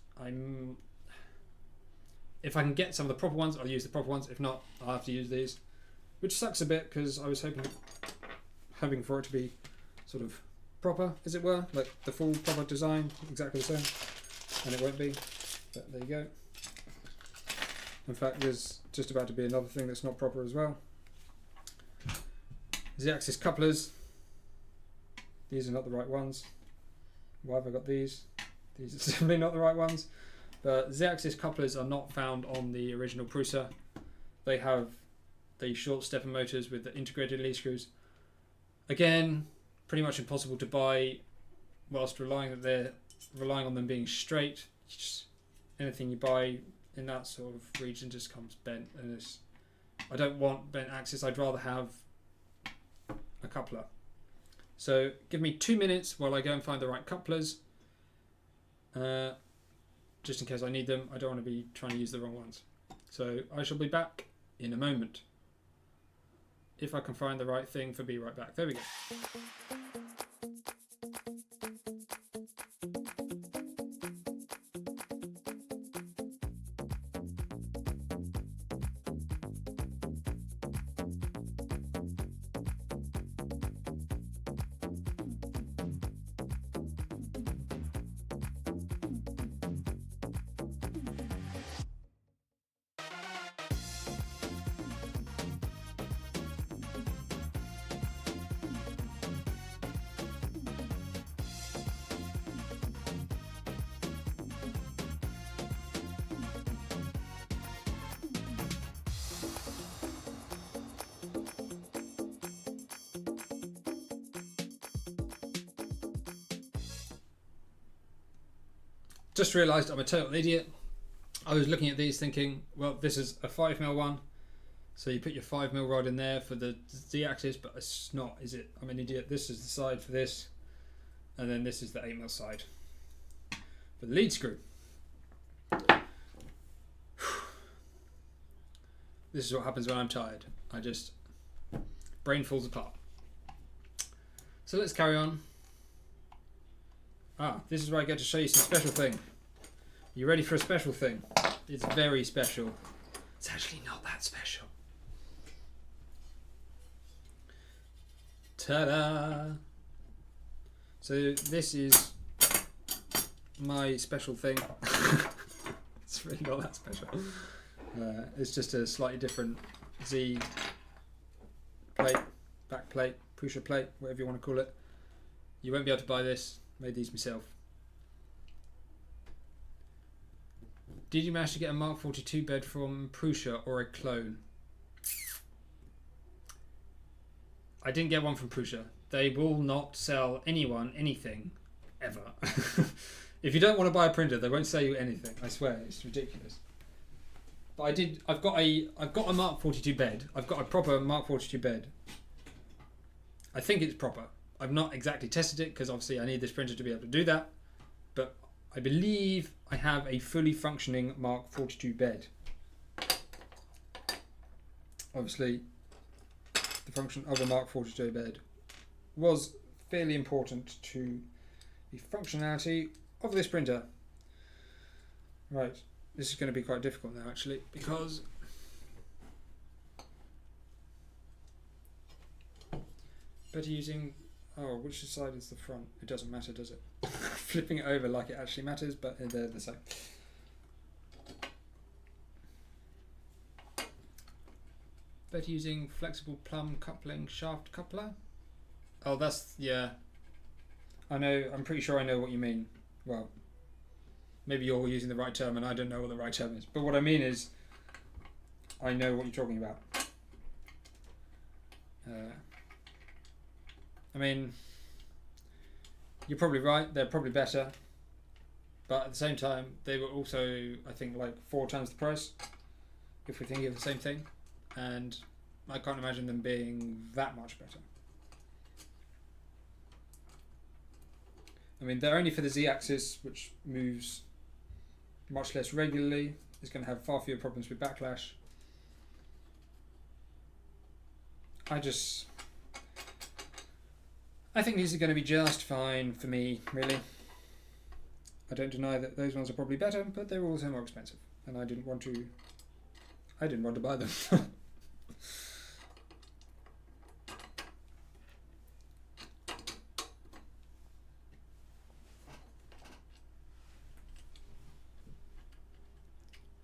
if I can get some of the proper ones, I'll use the proper ones. If not, I'll have to use these, which sucks a bit because I was hoping for it to be sort of proper, as it were, like the full proper design, exactly the same, and it won't be, but there you go. In fact, there's just about to be another thing that's not proper as well. Z-axis couplers. These are not the right ones. Why have I got these? These are simply not the right ones. But Z-axis couplers are not found on the original Prusa. They have the short stepper motors with the integrated lead screws. Again, pretty much impossible to buy whilst relying on them being straight. Anything you buy in that sort of region just comes bent, and I don't want bent axis. I'd rather have a coupler. So give me 2 minutes while I go and find the right couplers, just in case I need them. I don't want to be trying to use the wrong ones. So I shall be back in a moment. If I can find the right thing for be right back. There we go. Just realised I'm a total idiot. I was looking at these thinking, well, this is a 5mm one, so you put your 5mm rod in there for the Z-axis, but it's not, is it? I'm an idiot. This is the side for this, and then this is the 8mm side for the lead screw. This is what happens when I'm tired. Brain falls apart. So let's carry on. This is where I get to show you some special thing. You ready for a special thing? It's very special. It's actually not that special. Ta-da! So this is my special thing. It's really not that special. It's just a slightly different Z plate, back plate, Prusa plate, whatever you want to call it. You won't be able to buy this. Made these myself. Did you manage to get a Mark 42 bed from Prusa or a clone? I didn't get one from Prusa. They will not sell anyone anything ever. If you don't want to buy a printer, they won't sell you anything. I swear, it's ridiculous. But I've got a Mark 42 bed. I've got a proper Mark 42 bed. I think it's proper. I've not exactly tested it because obviously I need this printer to be able to do that, but I believe I have a fully functioning Mark 42 bed. Obviously the function of a Mark 42 bed was fairly important to the functionality of this printer. Right, this is going to be quite difficult now actually, because better using which side is the front? It doesn't matter, does it? Flipping it over like it actually matters, but they're the same. Better using flexible plumb coupling shaft coupler? Oh, that's, yeah. I know, I'm pretty sure I know what you mean. Well, maybe you're using the right term and I don't know what the right term is. But what I mean is, I know what you're talking about. I mean, you're probably right, they're probably better, but at the same time, they were also, I think, like 4 times the price, if we're thinking of the same thing, and I can't imagine them being that much better. I mean, they're only for the Z-axis, which moves much less regularly. It's going to have far fewer problems with backlash. I think these are going to be just fine for me, really. I don't deny that those ones are probably better, but they're also more expensive, and I didn't want to buy them.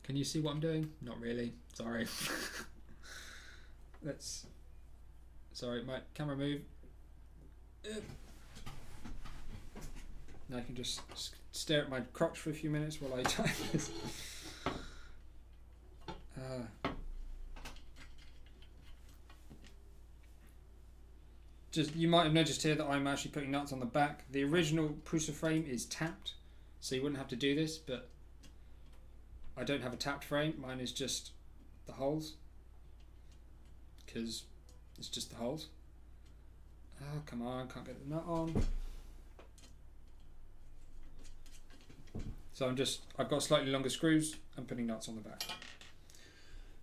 Can you see what I'm doing? Not really. Sorry. Sorry, my camera moved. Now I can just stare at my crotch for a few minutes while I type this. just you might have noticed here that I'm actually putting nuts on the back. The original Prusa frame is tapped, so you wouldn't have to do this, but I don't have a tapped frame. Mine is just the holes, because it's just the holes. Oh, come on, can't get the nut on. So I've got slightly longer screws, I'm putting nuts on the back.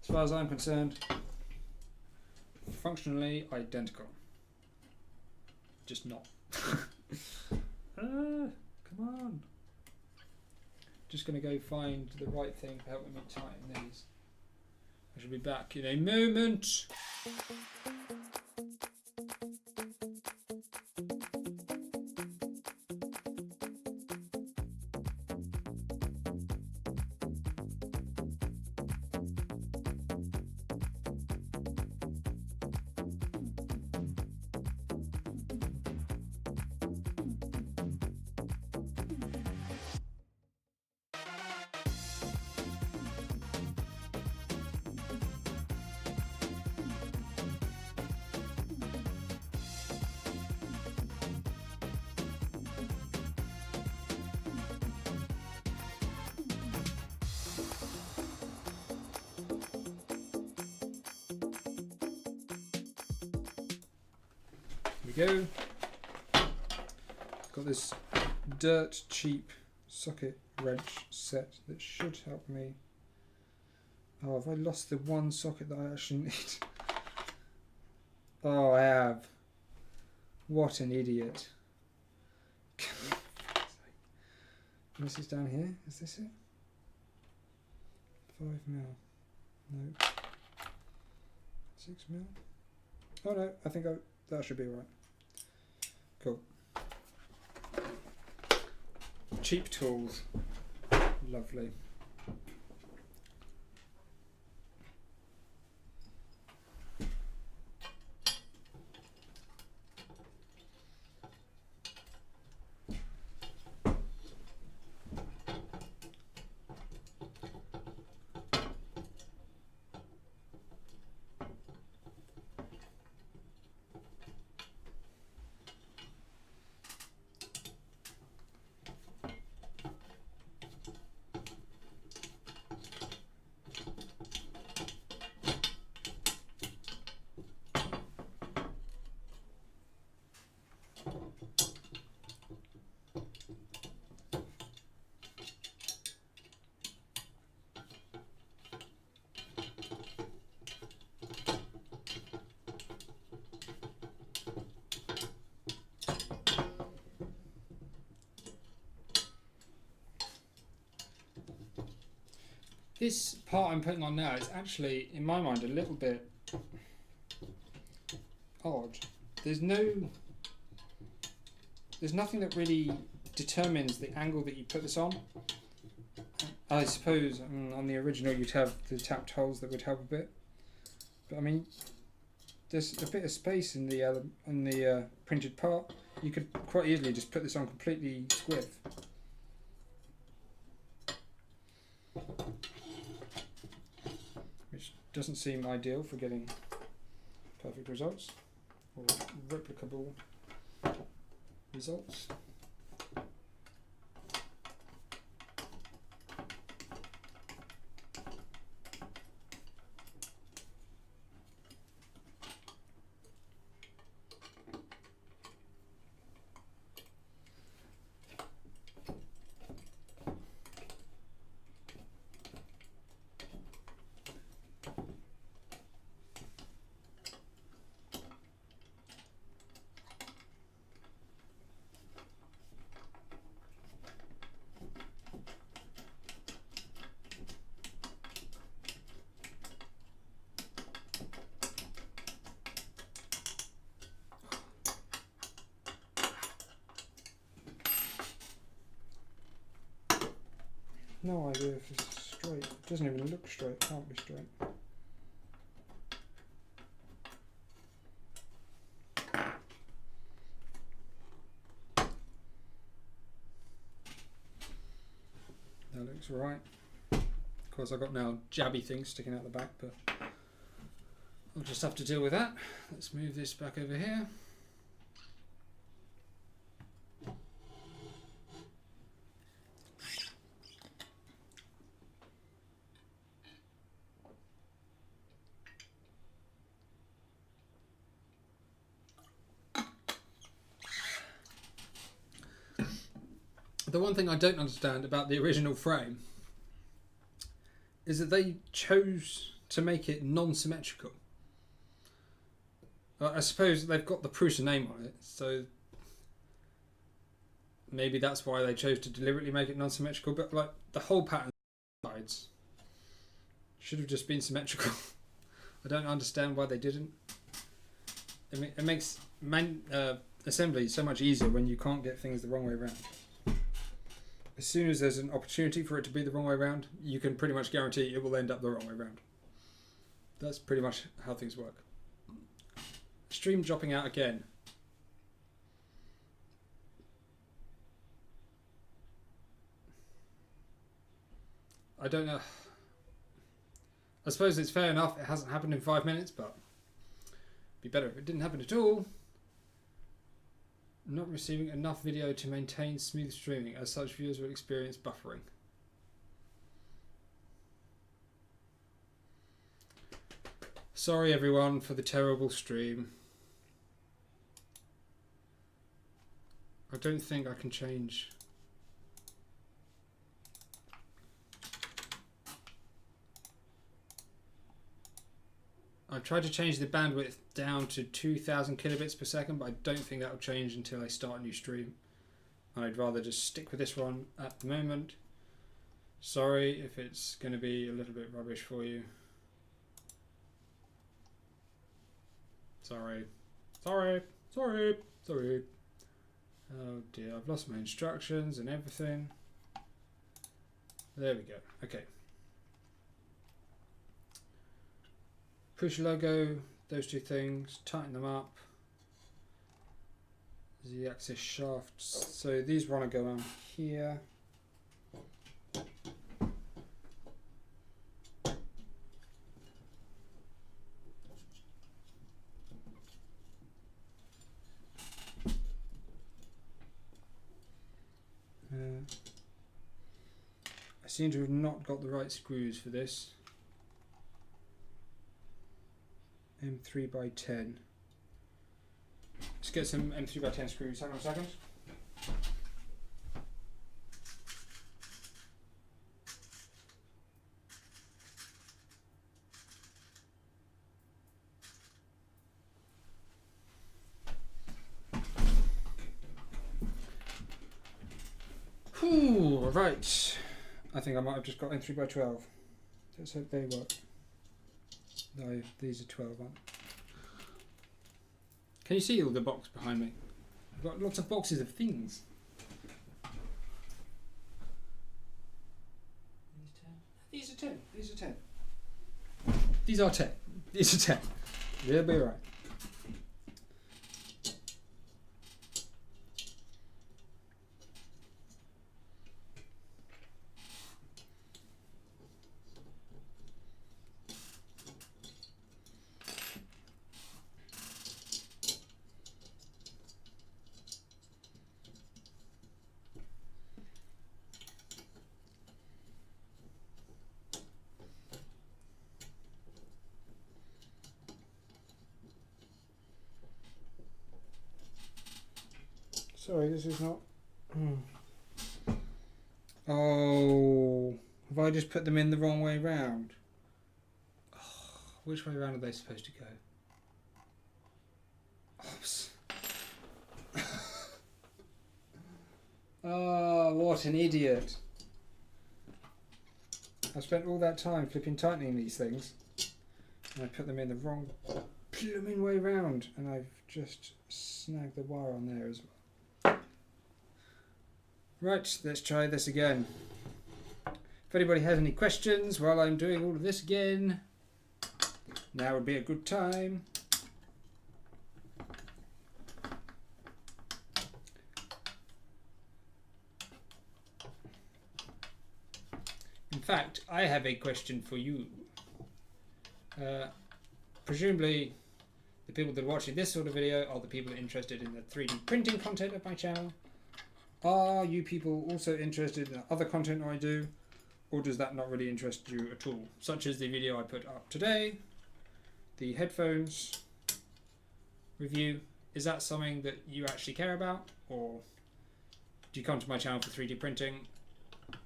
As far as I'm concerned, functionally identical. Just not. Come on. Just going to go find the right thing for helping me tighten these. I shall be back in a moment. Go. Got this dirt cheap socket wrench set that should help me. Oh, have I lost the one socket that I actually need? Oh, I have. What an idiot. This is down here. Is this it? 5mm. No. 6mm. Oh no, I think that should be right. Cool. Cheap tools. Lovely. This part I'm putting on now is actually, in my mind, a little bit odd. There's nothing that really determines the angle that you put this on. I suppose on the original you'd have the tapped holes that would help a bit, but I mean, there's a bit of space in the printed part. You could quite easily just put this on completely squiff. Which doesn't seem ideal for getting perfect results or replicable results. No idea if it's straight. It doesn't even look straight. It can't be straight. That looks right. Of course, I've got now jabby things sticking out the back, but I'll just have to deal with that. Let's move this back over here. The one thing I don't understand about the original frame is that they chose to make it non-symmetrical. I suppose they've got the Prusa name on it, so maybe that's why they chose to deliberately make it non-symmetrical, but like the whole pattern sides should have just been symmetrical. I don't understand why they didn't. I mean, it makes assembly so much easier when you can't get things the wrong way around. As soon as there's an opportunity for it to be the wrong way around, you can pretty much guarantee it will end up the wrong way around. That's pretty much how things work. Stream dropping out again. I don't know. I suppose it's fair enough. It hasn't happened in 5 minutes, but it'd be better if it didn't happen at all. Not receiving enough video to maintain smooth streaming. As such, viewers will experience buffering. Sorry everyone for the terrible stream. I don't think I can change. I've tried to change the bandwidth down to 2000 kilobits per second, but I don't think that will change until I start a new stream. I'd rather just stick with this one at the moment. Sorry if it's going to be a little bit rubbish for you. Sorry. Sorry. Sorry. Sorry. Oh dear, I've lost my instructions and everything. There we go. Okay. Push logo, those two things, tighten them up. Z-axis shafts. So these want to go on here. I seem to have not got the right screws for this. M3 by 10. Let's get some M3 by 10 screws. Hang on a second. Ooh, right. I think I might have just got M3 by 12. Let's hope they work. No, these are 12, aren't they? Can you see all the box behind me? I've got lots of boxes of things. These are 10. These are 10. These are 10. These are 10. They'll be right. Sorry, this is not... Oh, have I just put them in the wrong way round? Oh, which way round are they supposed to go? Oops. Oh, what an idiot. I spent all that time flipping tightening these things and I put them in the wrong blooming way round, and I've just snagged the wire on there as well. Right, let's try this again. If anybody has any questions while I'm doing all of this again, now would be a good time. In fact, I have a question for you. Presumably, the people that are watching this sort of video are the people interested in the 3D printing content of my channel. Are you people also interested in other content I do, or does that not really interest you at all? Such as the video I put up today, the headphones review. Is that something that you actually care about, or do you come to my channel for 3D printing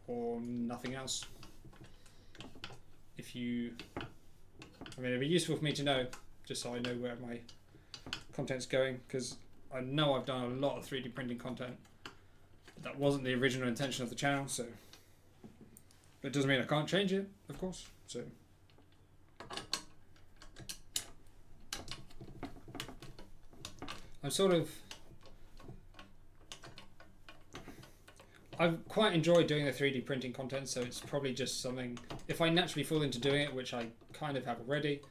or nothing else? If you, I mean, it'd be useful for me to know, just so I know where my content's going, because I know I've done a lot of 3D printing content, but that wasn't the original intention of the channel, so. But it doesn't mean I can't change it, of course, so. I've quite enjoyed doing the 3D printing content, so it's probably just something, if I naturally fall into doing it, which I kind of have already,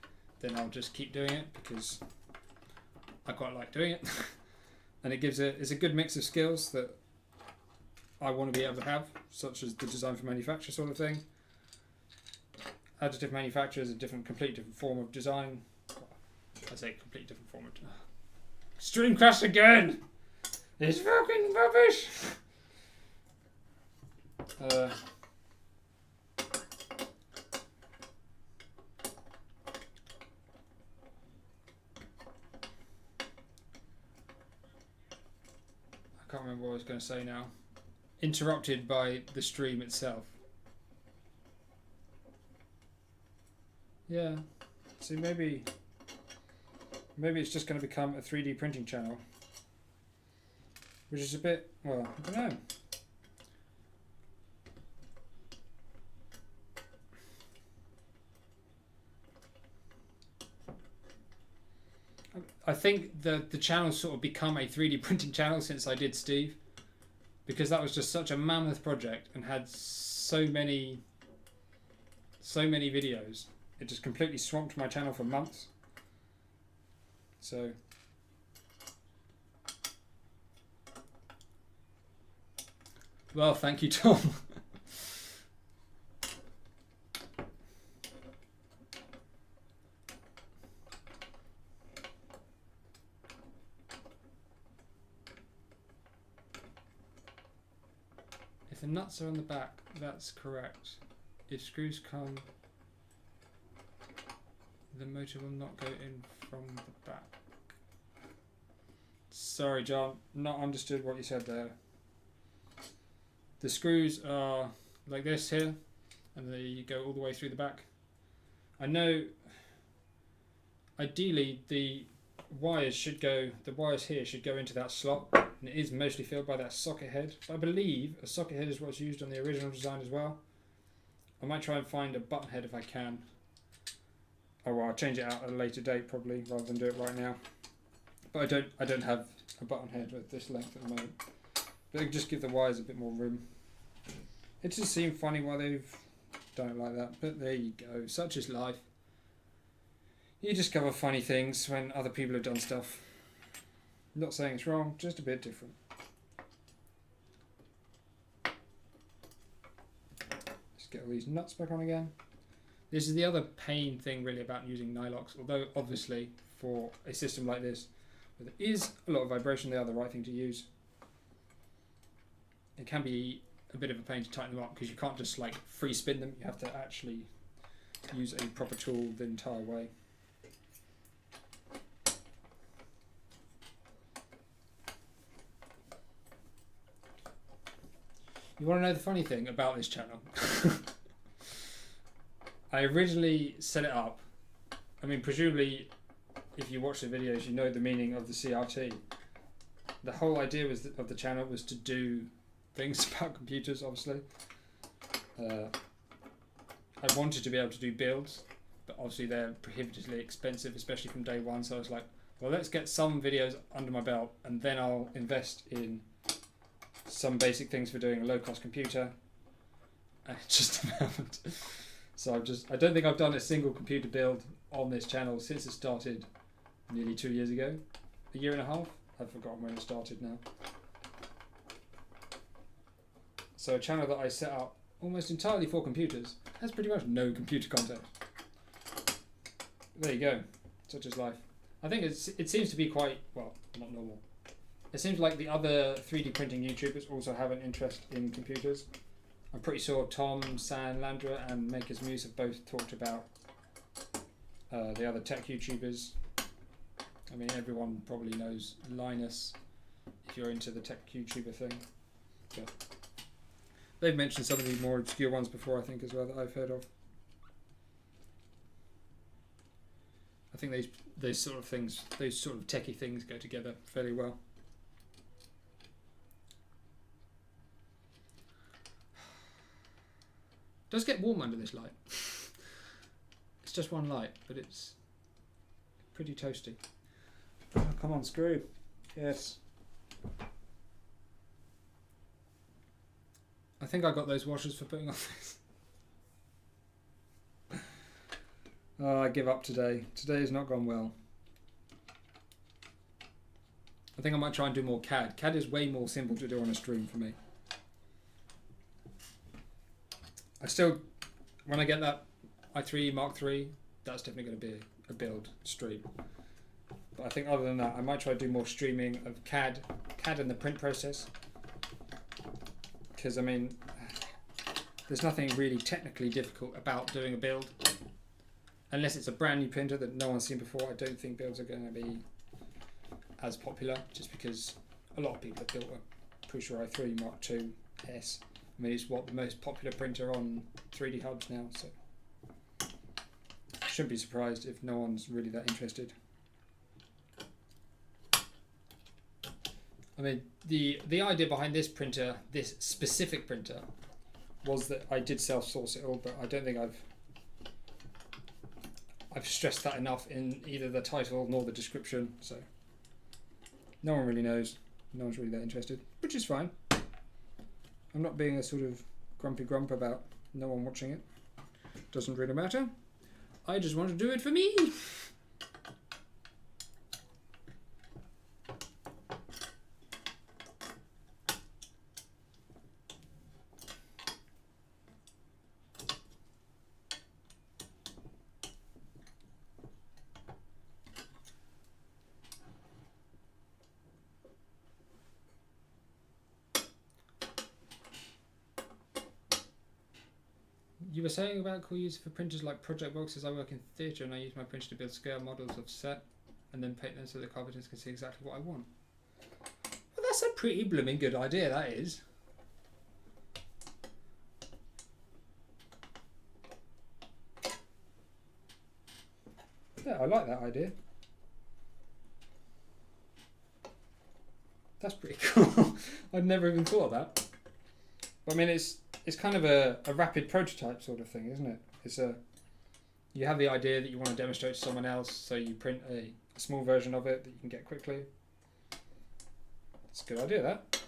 then I'll just keep doing it because I quite like doing it. And it's a good mix of skills that I want to be able to have, such as the design for manufacture sort of thing. Additive manufacture is a completely different form of design. I say completely different form of design. Stream crash again! It's fucking rubbish! I can't remember what I was going to say now. Interrupted by the stream itself. Yeah. See, maybe it's just going to become a 3D printing channel. Which is a bit, well, I don't know. I think the channel's sort of become a 3D printing channel since I did S.T.E.V.E, because that was just such a mammoth project and had so many videos. It just completely swamped my channel for months. So well, thank you, Tom. If the nuts are on the back, that's correct. If screws come, the motor will not go in from the back. Sorry, John, not understood what you said there. The screws are like this here, and they go all the way through the back. I know, ideally the wires here should go into that slot, and it is mostly filled by that socket head. I believe a socket head is what's used on the original design as well. I might try and find a button head if I can. Oh well, I'll change it out at a later date probably, rather than do it right now. But I don't have a button head at this length at the moment. But it'll just give the wires a bit more room. It just seemed funny why they've done it like that, but there you go. Such is life. You discover funny things when other people have done stuff. I'm not saying it's wrong, just a bit different. Let's get all these nuts back on again. This is the other pain thing really about using Nylox, although obviously for a system like this, where there is a lot of vibration, they are the right thing to use. It can be a bit of a pain to tighten them up because you can't just like free spin them, you have to actually use a proper tool the entire way. You want to know the funny thing about this channel? I originally set it up, I mean presumably if you watch the videos you know the meaning of the CRT. The whole idea of the channel was to do things about computers, obviously. I wanted to be able to do builds, but obviously they're prohibitively expensive, especially from day one, so I was like, well, let's get some videos under my belt and then I'll invest in some basic things for doing a low-cost computer. And it just happened. So I don't think I've done a single computer build on this channel since it started nearly 2 years ago. A year and a half? I've forgotten when it started now. So a channel that I set up almost entirely for computers has pretty much no computer content. There you go. Such is life. I think it seems to be quite, well, not normal. It seems like the other 3D printing YouTubers also have an interest in computers. I'm pretty sure Tom, San, Landra and Mk2s have both talked about the other tech YouTubers. I mean, everyone probably knows Linus if you're into the tech YouTuber thing. Yeah. They've mentioned some of the more obscure ones before, I think, as well, that I've heard of. I think those sort of things, those sort of techie things go together fairly well. It does get warm under this light. It's just one light, but it's pretty toasty. Oh, come on, screw. Yes. I think I got those washers for putting on this. Oh, I give up today. Today has not gone well. I think I might try and do more CAD. CAD is way more simple to do on a stream for me. I still, when I get that i3 Mark III, that's definitely going to be a build stream. But I think other than that, I might try to do more streaming of CAD and the print process. Because, I mean, there's nothing really technically difficult about doing a build. Unless it's a brand new printer that no one's seen before, I don't think builds are going to be as popular, just because a lot of people have built a Prusa i3 Mark II S. I mean, it's what the most popular printer on 3D hubs now, so I shouldn't be surprised if no one's really that interested. I mean, the idea behind this printer, this specific printer, was that I did self-source it all, but I don't think I've stressed that enough in either the title nor the description, so no one really knows. No one's really that interested, which is fine. I'm not being a sort of grumpy grump about no one watching it. Doesn't really matter. I just want to do it for me. You were saying about cool use for printers like project boxes. I work in theatre and I use my printer to build scale models of set and then paint them so the carpenters can see exactly what I want. Well, that's a pretty blooming good idea, that is. Yeah, I like that idea. That's pretty cool. I'd never even thought of that. But I mean, it's kind of a rapid prototype sort of thing, isn't it? It's you have the idea that you want to demonstrate to someone else, so you print a small version of it that you can get quickly. It's a good idea, that.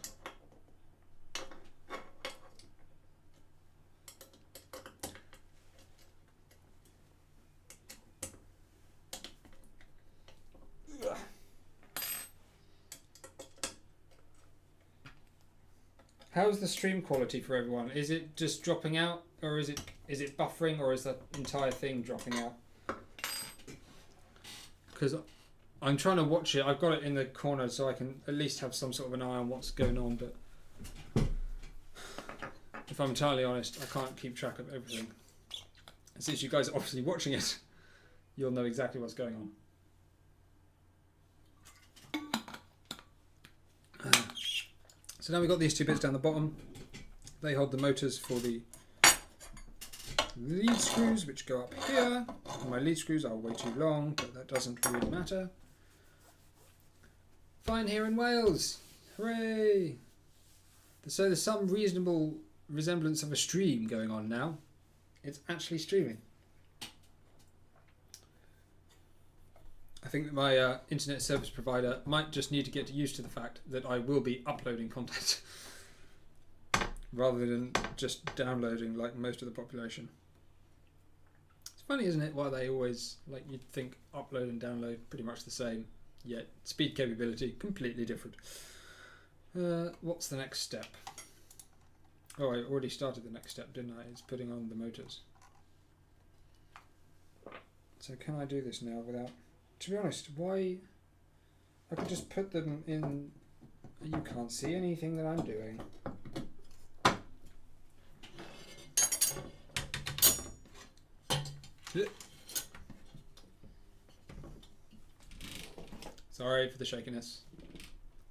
How's the stream quality for everyone? Is it just dropping out, or is it buffering, or is the entire thing dropping out? Because I'm trying to watch it. I've got it in the corner so I can at least have some sort of an eye on what's going on, but if I'm entirely honest, I can't keep track of everything. And since you guys are obviously watching it, you'll know exactly what's going on. So now we've got these two bits down the bottom. They hold the motors for the lead screws, which go up here. And my lead screws are way too long, but that doesn't really matter. Fine here in Wales. Hooray! So there's some reasonable resemblance of a stream going on now. It's actually streaming. I think that my internet service provider might just need to get used to the fact that I will be uploading content rather than just downloading like most of the population. It's funny, isn't it, why they always, like, you'd think upload and download pretty much the same, yet speed capability completely different. What's the next step? Oh, I already started the next step, didn't I? It's putting on the motors. So can I do this now without... To be honest, why... I could just put them in... You can't see anything that I'm doing. Sorry for the shakiness.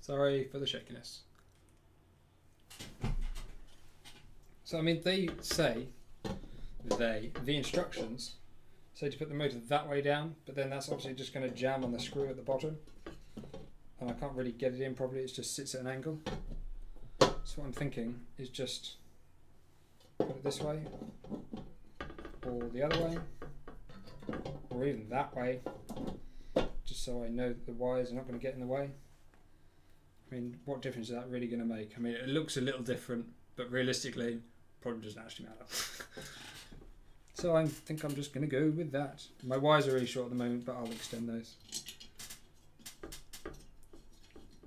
Sorry for the shakiness. So I mean, the instructions say to put the motor that way down, but then that's obviously just going to jam on the screw at the bottom, and I can't really get it in properly. It just sits at an angle. So what I'm thinking is just put it this way, or the other way, or even that way, just so I know that the wires are not going to get in the way. I mean, what difference is that really going to make? I mean, it looks a little different, but realistically, probably doesn't actually matter. So I think I'm just going to go with that. My wires are really short at the moment, but I'll extend those.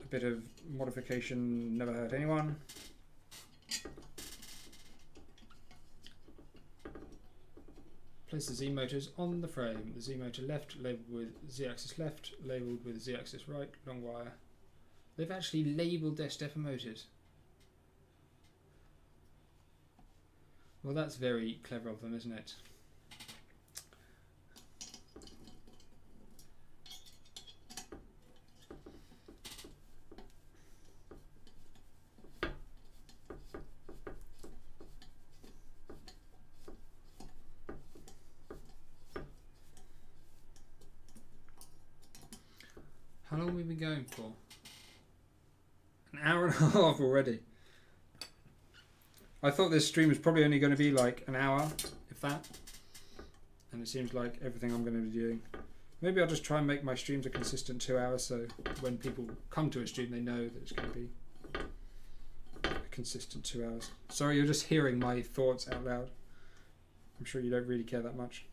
A bit of modification never hurt anyone. Place the Z motors on the frame. The Z motor left labelled with Z axis left, labelled with Z axis right, long wire. They've actually labelled their stepper motors. Well, that's very clever of them, isn't it? How long have we been going for? An hour and a half already. I thought this stream was probably only going to be like an hour, if that. And it seems like everything I'm going to be doing. Maybe I'll just try and make my streams a consistent 2 hours, so when people come to a stream they know that it's going to be a consistent 2 hours. Sorry, you're just hearing my thoughts out loud. I'm sure you don't really care that much.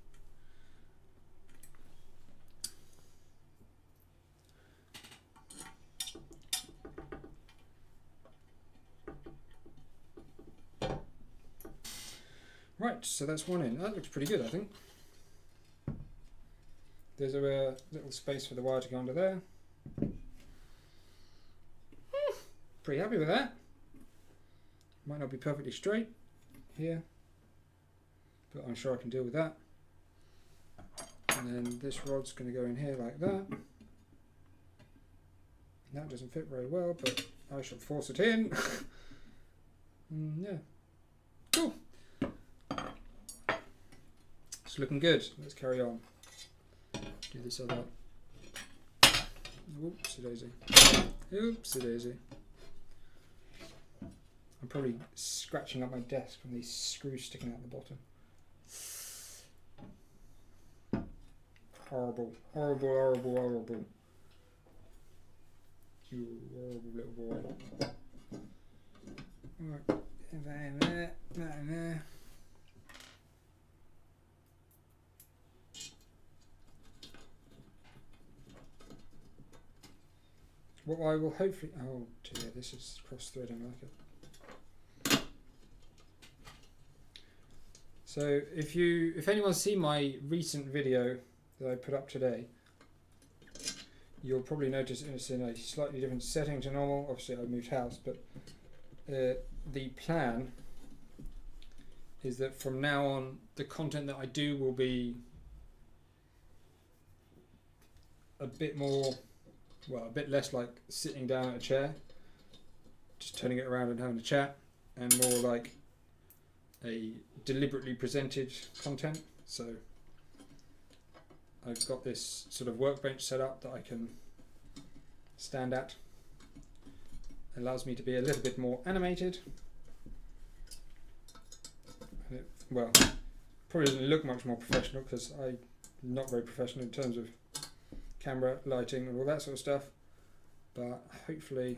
Right, so that's one in. That looks pretty good, I think. There's a little space for the wire to go under there. Pretty happy with that. Might not be perfectly straight here, but I'm sure I can deal with that. And then this rod's going to go in here like that. That doesn't fit very well, but I shall force it in. Yeah, cool. It's looking good. Let's carry on. Do this other. Oopsie daisy. Oopsie daisy. I'm probably scratching up my desk from these screws sticking out the bottom. Horrible, horrible, horrible, horrible. You horrible little boy. Alright, that in there, that in there. What I will hopefully... Oh dear, this is cross-threading, I like it. So if anyone's seen my recent video that I put up today, you'll probably notice it's in a slightly different setting to normal. Obviously I moved house, but the plan is that from now on the content that I do will be a bit more... well, a bit less like sitting down at a chair, just turning it around and having a chat, and more like a deliberately presented content. So I've got this sort of workbench set up that I can stand at. It allows me to be a little bit more animated. And it, well, probably doesn't look much more professional because I'm not very professional in terms of camera, lighting and all that sort of stuff, but hopefully,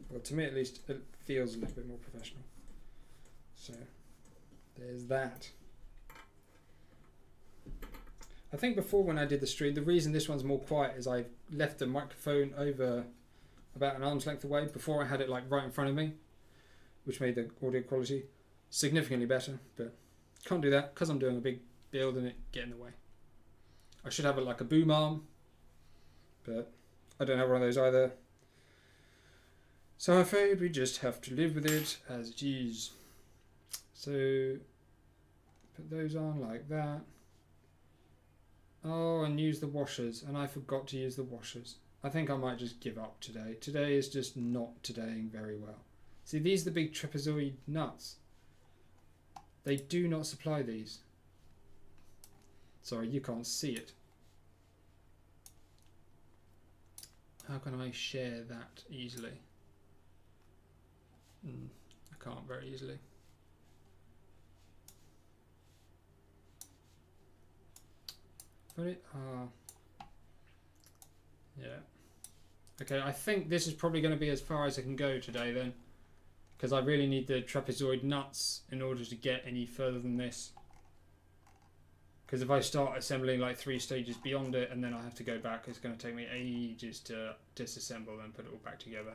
well, to me at least, it feels a little bit more professional. So there's that. I think before when I did the stream, the reason this one's more quiet is I left the microphone over about an arm's length away before I had it like right in front of me, which made the audio quality significantly better, but can't do that because I'm doing a big build and it get in the way. I should have like a boom arm, but I don't have one of those either. So I'm afraid we just have to live with it as it is. So put those on like that. Oh, and use the washers, and I forgot to use the washers. I think I might just give up today. Today is just not todaying very well. See, these are the big trapezoid nuts. They do not supply these. Sorry, you can't see it. How can I share that easily? I can't very easily. Put it. Yeah. Okay, I think this is probably going to be as far as I can go today then, because I really need the trapezoid nuts in order to get any further than this. Because if I start assembling like 3 stages beyond it and then I have to go back, it's going to take me ages to disassemble and put it all back together,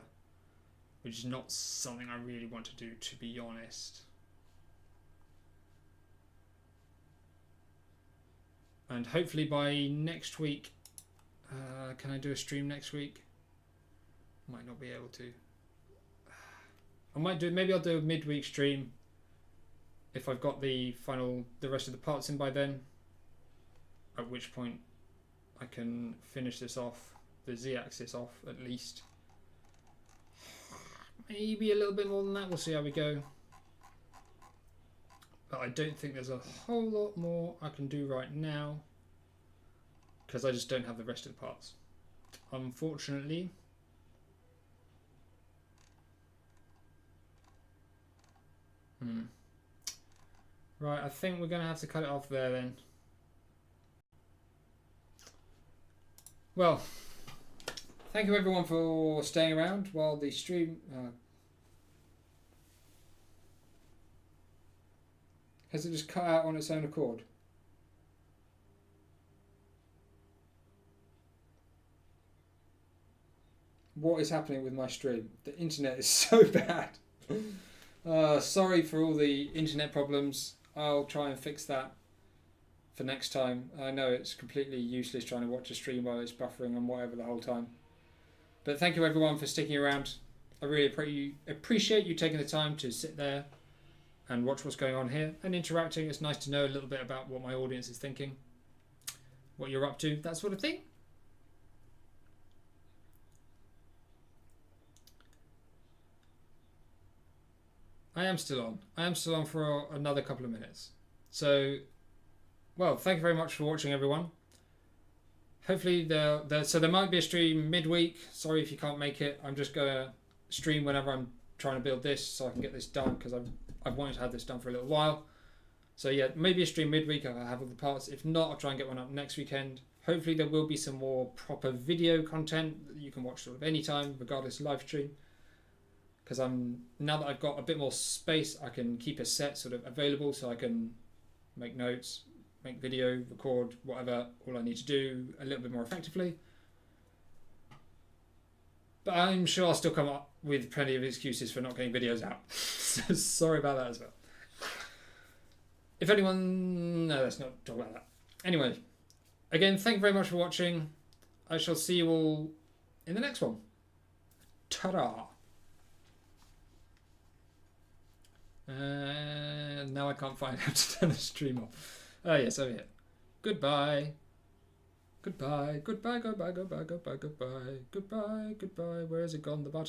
which is not something I really want to do, to be honest. And hopefully by next week, can I do a stream next week? Might not be able to. I might do, maybe I'll do a midweek stream if I've got the rest of the parts in by then, at which point I can finish this off, the Z-axis off at least. Maybe a little bit more than that, we'll see how we go. But I don't think there's a whole lot more I can do right now, because I just don't have the rest of the parts, unfortunately. Right, I think we're going to have to cut it off there then. Well, thank you everyone for staying around while the stream... has it just cut out on its own accord? What is happening with my stream? The internet is so bad. Sorry for all the internet problems. I'll try and fix that for next time. I know it's completely useless trying to watch a stream while it's buffering and whatever the whole time. But thank you everyone for sticking around. I really appreciate you taking the time to sit there and watch what's going on here and interacting. It's nice to know a little bit about what my audience is thinking, what you're up to, that sort of thing. I am still on. I am still on for another couple of minutes. So, well, thank you very much for watching, everyone. Hopefully, so there might be a stream midweek. Sorry if you can't make it. I'm just going to stream whenever I'm trying to build this so I can get this done, because I've wanted to have this done for a little while. So yeah, maybe a stream midweek. I'll have all the parts. If not, I'll try and get one up next weekend. Hopefully there will be some more proper video content that you can watch sort of anytime, regardless of live stream. Because now that I've got a bit more space, I can keep a set sort of available so I can make notes, make video, record, whatever, all I need to do a little bit more effectively. But I'm sure I'll still come up with plenty of excuses for not getting videos out. So sorry about that as well. If anyone... No, let's not talk about that. Anyway, again, thank you very much for watching. I shall see you all in the next one. Ta-da! Now I can't find how to turn the stream off. Oh yes, over here. Goodbye. Goodbye, goodbye, goodbye, goodbye, goodbye, goodbye, goodbye, goodbye. Where has it gone, the button?